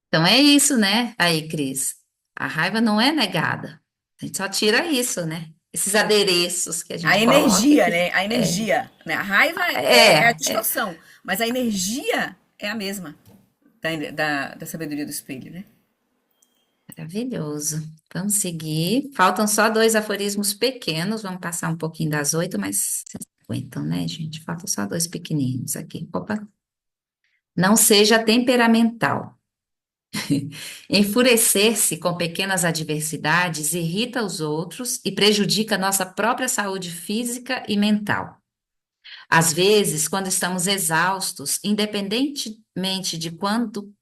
Então é isso, né? Aí, Cris. A raiva não é negada. A gente só tira isso, né? Esses adereços que a A gente coloca energia, que né? A é, energia, né? A raiva é a é, é distorção, mas a energia é a mesma da sabedoria do espelho, né? maravilhoso. Vamos seguir. Faltam só dois aforismos pequenos. Vamos passar um pouquinho das 8, mas vocês aguentam, né, gente? Faltam só dois pequenininhos aqui. Opa. Não seja temperamental. Enfurecer-se com pequenas adversidades irrita os outros e prejudica nossa própria saúde física e mental. Às vezes, quando estamos exaustos, independentemente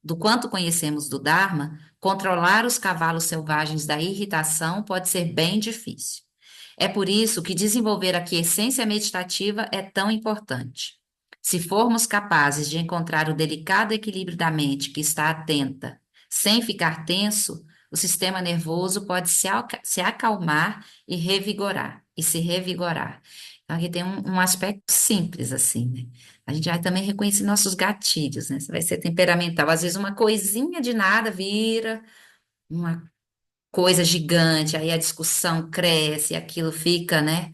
do quanto conhecemos do Dharma, controlar os cavalos selvagens da irritação pode ser bem difícil. É por isso que desenvolver a quiescência meditativa é tão importante. Se formos capazes de encontrar o delicado equilíbrio da mente que está atenta, sem ficar tenso, o sistema nervoso pode se acalmar e revigorar, e se revigorar. Então, aqui tem um aspecto simples, assim, né? A gente vai também reconhecer nossos gatilhos, né? Você vai ser temperamental. Às vezes, uma coisinha de nada vira uma coisa gigante, aí a discussão cresce, aquilo fica, né?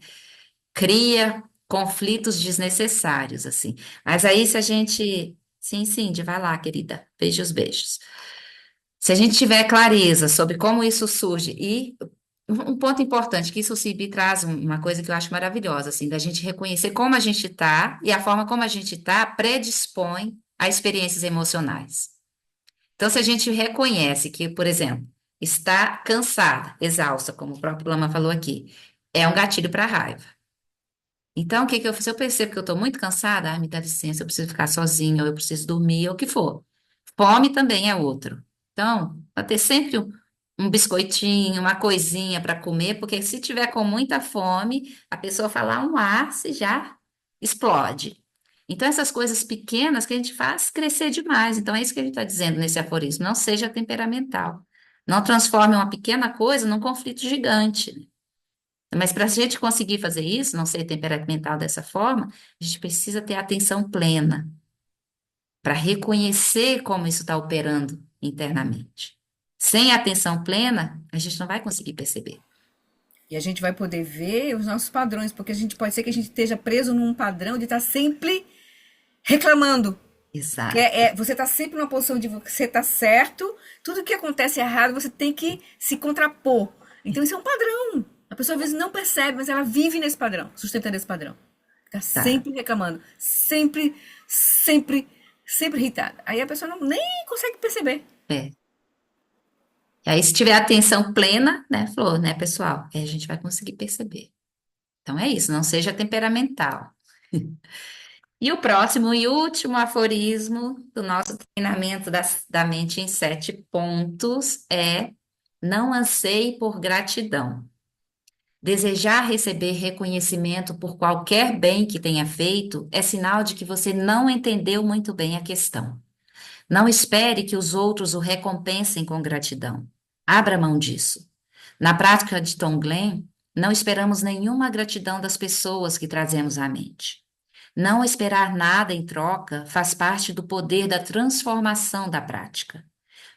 Cria conflitos desnecessários, assim. Mas aí se a gente. Sim, Cindy, vai lá, querida. Beijos, beijos. Se a gente tiver clareza sobre como isso surge, e um ponto importante, que isso o CIB traz uma coisa que eu acho maravilhosa, assim, da gente reconhecer como a gente está e a forma como a gente está predispõe a experiências emocionais. Então, se a gente reconhece que, por exemplo, está cansada, exausta, como o próprio Lama falou aqui, é um gatilho para raiva. Então, o que que eu fiz? Se eu percebo que eu estou muito cansada, me dá licença, eu preciso ficar sozinha, ou eu preciso dormir, ou o que for. Fome também é outro. Então, vai ter sempre um biscoitinho, uma coisinha para comer, porque se tiver com muita fome, a pessoa falar um ar, se já explode. Então, essas coisas pequenas que a gente faz crescer demais. Então, é isso que a gente está dizendo nesse aforismo. Não seja temperamental. Não transforme uma pequena coisa num conflito gigante. Mas para a gente conseguir fazer isso, não ser temperamental dessa forma, a gente precisa ter atenção plena para reconhecer como isso está operando internamente. Sem atenção plena, a gente não vai conseguir perceber. E a gente vai poder ver os nossos padrões, porque a gente pode ser que a gente esteja preso num padrão de estar sempre reclamando. Que Exato. você está sempre numa posição de você está certo, tudo que acontece errado você tem que se contrapor. Então isso é um padrão. A pessoa às vezes não percebe, mas ela vive nesse padrão, sustentando esse padrão. Está Tá. sempre reclamando, sempre irritada. Aí a pessoa nem consegue perceber. É. E aí, se tiver atenção plena, né, Flor, né, pessoal? Aí a gente vai conseguir perceber. Então é isso, não seja temperamental. E o próximo e último aforismo do nosso treinamento da mente em 7 pontos é: não anseie por gratidão. Desejar receber reconhecimento por qualquer bem que tenha feito é sinal de que você não entendeu muito bem a questão. Não espere que os outros o recompensem com gratidão. Abra mão disso. Na prática de Tonglen, não esperamos nenhuma gratidão das pessoas que trazemos à mente. Não esperar nada em troca faz parte do poder da transformação da prática.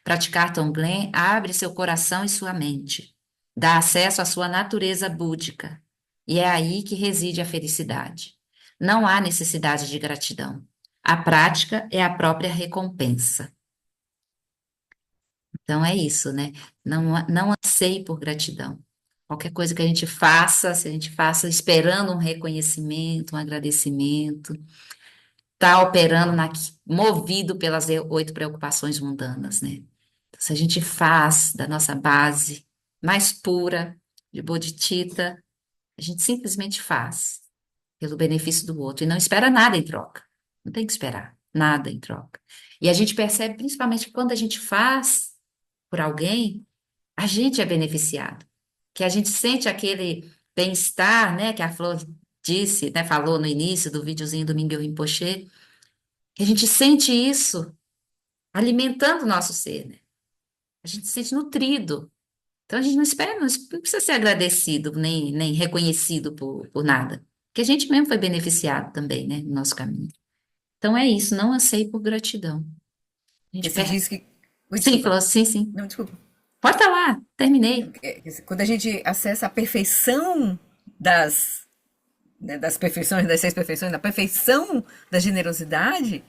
Praticar Tonglen abre seu coração e sua mente, dá acesso à sua natureza búdica, e é aí que reside a felicidade. Não há necessidade de gratidão. A prática é a própria recompensa. Então é isso, né? Não anseie por gratidão. Qualquer coisa que a gente faça, se a gente faça esperando um reconhecimento, um agradecimento, está operando movido pelas 8 preocupações mundanas, né? Então, se a gente faz da nossa base mais pura, de bodhicitta, a gente simplesmente faz pelo benefício do outro e não espera nada em troca. Não tem que esperar nada em troca. E a gente percebe, principalmente, que quando a gente faz por alguém, a gente é beneficiado, que a gente sente aquele bem-estar, né, que a Flor disse, né, falou no início do videozinho do Mingyur Rinpoche, que a gente sente isso alimentando o nosso ser, né? A gente se sente nutrido. Então a gente não espera, não precisa ser agradecido, nem reconhecido por nada. Porque a gente mesmo foi beneficiado também, né, no nosso caminho. Então é isso, não anseie por gratidão. A gente Porque se diz que. Oi, Sim, desculpa. falou, sim, sim. Não, desculpa. Pode estar lá, terminei. Quando a gente acessa a perfeição das perfeições, das 6 perfeições, da perfeição da generosidade,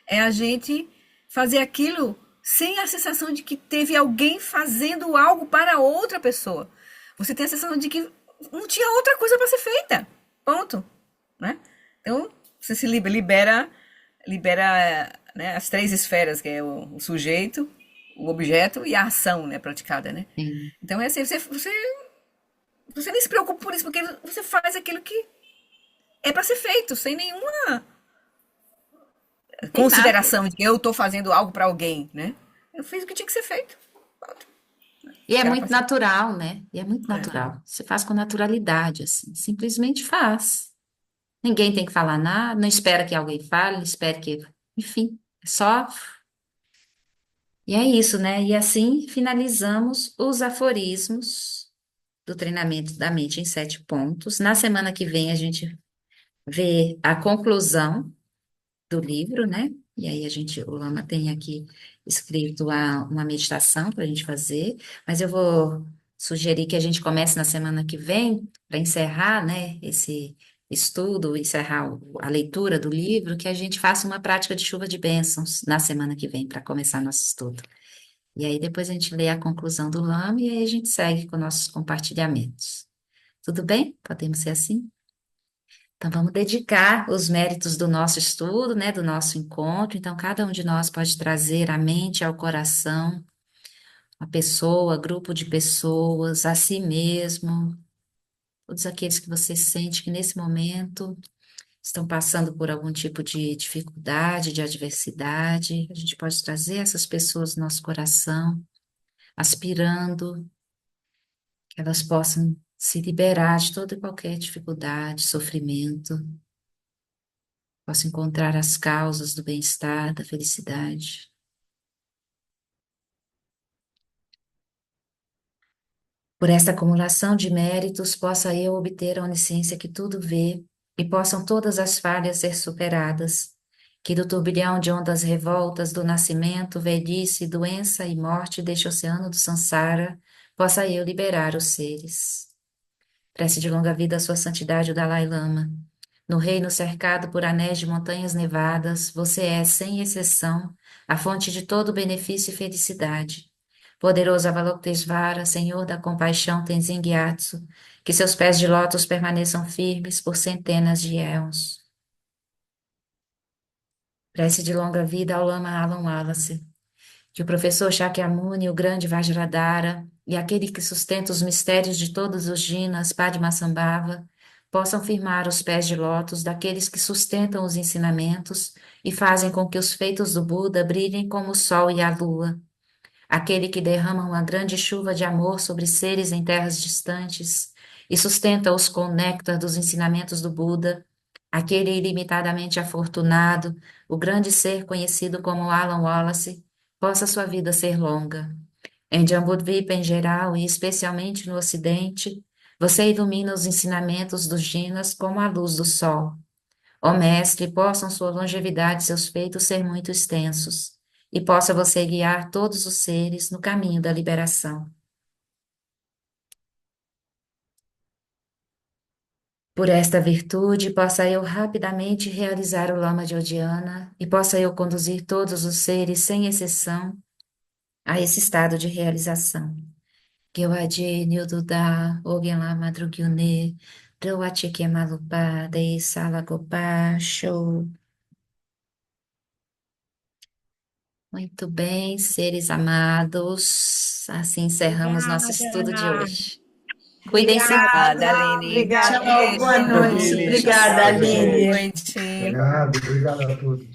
é a gente fazer aquilo sem a sensação de que teve alguém fazendo algo para outra pessoa. Você tem a sensação de que não tinha outra coisa para ser feita. Ponto. Né? Então, você se libera, né, as 3 esferas, que é o sujeito, o objeto e a ação, né, praticada, né? Sim. Então é assim, você nem se preocupa por isso, porque você faz aquilo que é para ser feito, sem nenhuma Tem nada. consideração de que eu estou fazendo algo para alguém, né? Eu fiz o que tinha que ser feito. Pronto. E é Que era muito para ser. natural, né? E é muito natural. Você faz com naturalidade, assim. Simplesmente faz. Ninguém tem que falar nada, não espera que alguém fale, não espera que. Enfim, é só. E é isso, né? E assim finalizamos os aforismos do treinamento da mente em 7 pontos. Na semana que vem a gente vê a conclusão do livro, né? E aí o Lama tem aqui escrito uma meditação para a gente fazer, mas eu vou sugerir que a gente comece na semana que vem, para encerrar, né, esse estudo, encerrar a leitura do livro, que a gente faça uma prática de chuva de bênçãos na semana que vem, para começar nosso estudo. E aí depois a gente lê a conclusão do Lama e aí a gente segue com nossos compartilhamentos. Tudo bem? Podemos ser assim? Então, vamos dedicar os méritos do nosso estudo, né, do nosso encontro. Então, cada um de nós pode trazer à mente, ao coração, a pessoa, grupo de pessoas, a si mesmo, todos aqueles que você sente que nesse momento estão passando por algum tipo de dificuldade, de adversidade. A gente pode trazer essas pessoas no nosso coração, aspirando que elas possam se liberar de toda e qualquer dificuldade, sofrimento. Posso encontrar as causas do bem-estar, da felicidade. Por esta acumulação de méritos, possa eu obter a onisciência que tudo vê e possam todas as falhas ser superadas. Que do turbilhão de ondas revoltas do nascimento, velhice, doença e morte deste oceano do Sansara, possa eu liberar os seres. Prece de longa vida à sua santidade, o Dalai Lama. No reino cercado por anéis de montanhas nevadas, você é, sem exceção, a fonte de todo benefício e felicidade. Poderoso Avalokitesvara, Senhor da compaixão Tenzin Gyatso, que seus pés de lótus permaneçam firmes por centenas de éons. Prece de longa vida ao Lama Alan Wallace. Que o professor Shakyamuni, o grande Vajradhara, e aquele que sustenta os mistérios de todos os jinas, Padmasambhava, possam firmar os pés de lótus daqueles que sustentam os ensinamentos e fazem com que os feitos do Buda brilhem como o sol e a lua. Aquele que derrama uma grande chuva de amor sobre seres em terras distantes e sustenta-os com o néctar dos ensinamentos do Buda, aquele ilimitadamente afortunado, o grande ser conhecido como Alan Wallace, possa sua vida ser longa. Em Jambudvipa em geral e especialmente no Ocidente, você ilumina os ensinamentos dos jinas como a luz do sol. Ó Mestre, possam sua longevidade e seus feitos ser muito extensos, e possa você guiar todos os seres no caminho da liberação. Por esta virtude, possa eu rapidamente realizar o Lama de Odiana e possa eu conduzir todos os seres, sem exceção, a esse estado de realização. Gyewaje Nyududa, Ogenla Madrugyune, Drawachike Malupa, Dei Salagopa, Show. Muito bem, seres amados, assim encerramos nosso estudo de Obrigada. hoje. Cuidem-se muito. Obrigada, Aline. Obrigada. Beijo. Boa noite. Beijo. Obrigada, Boa Aline. noite. Obrigado a todos.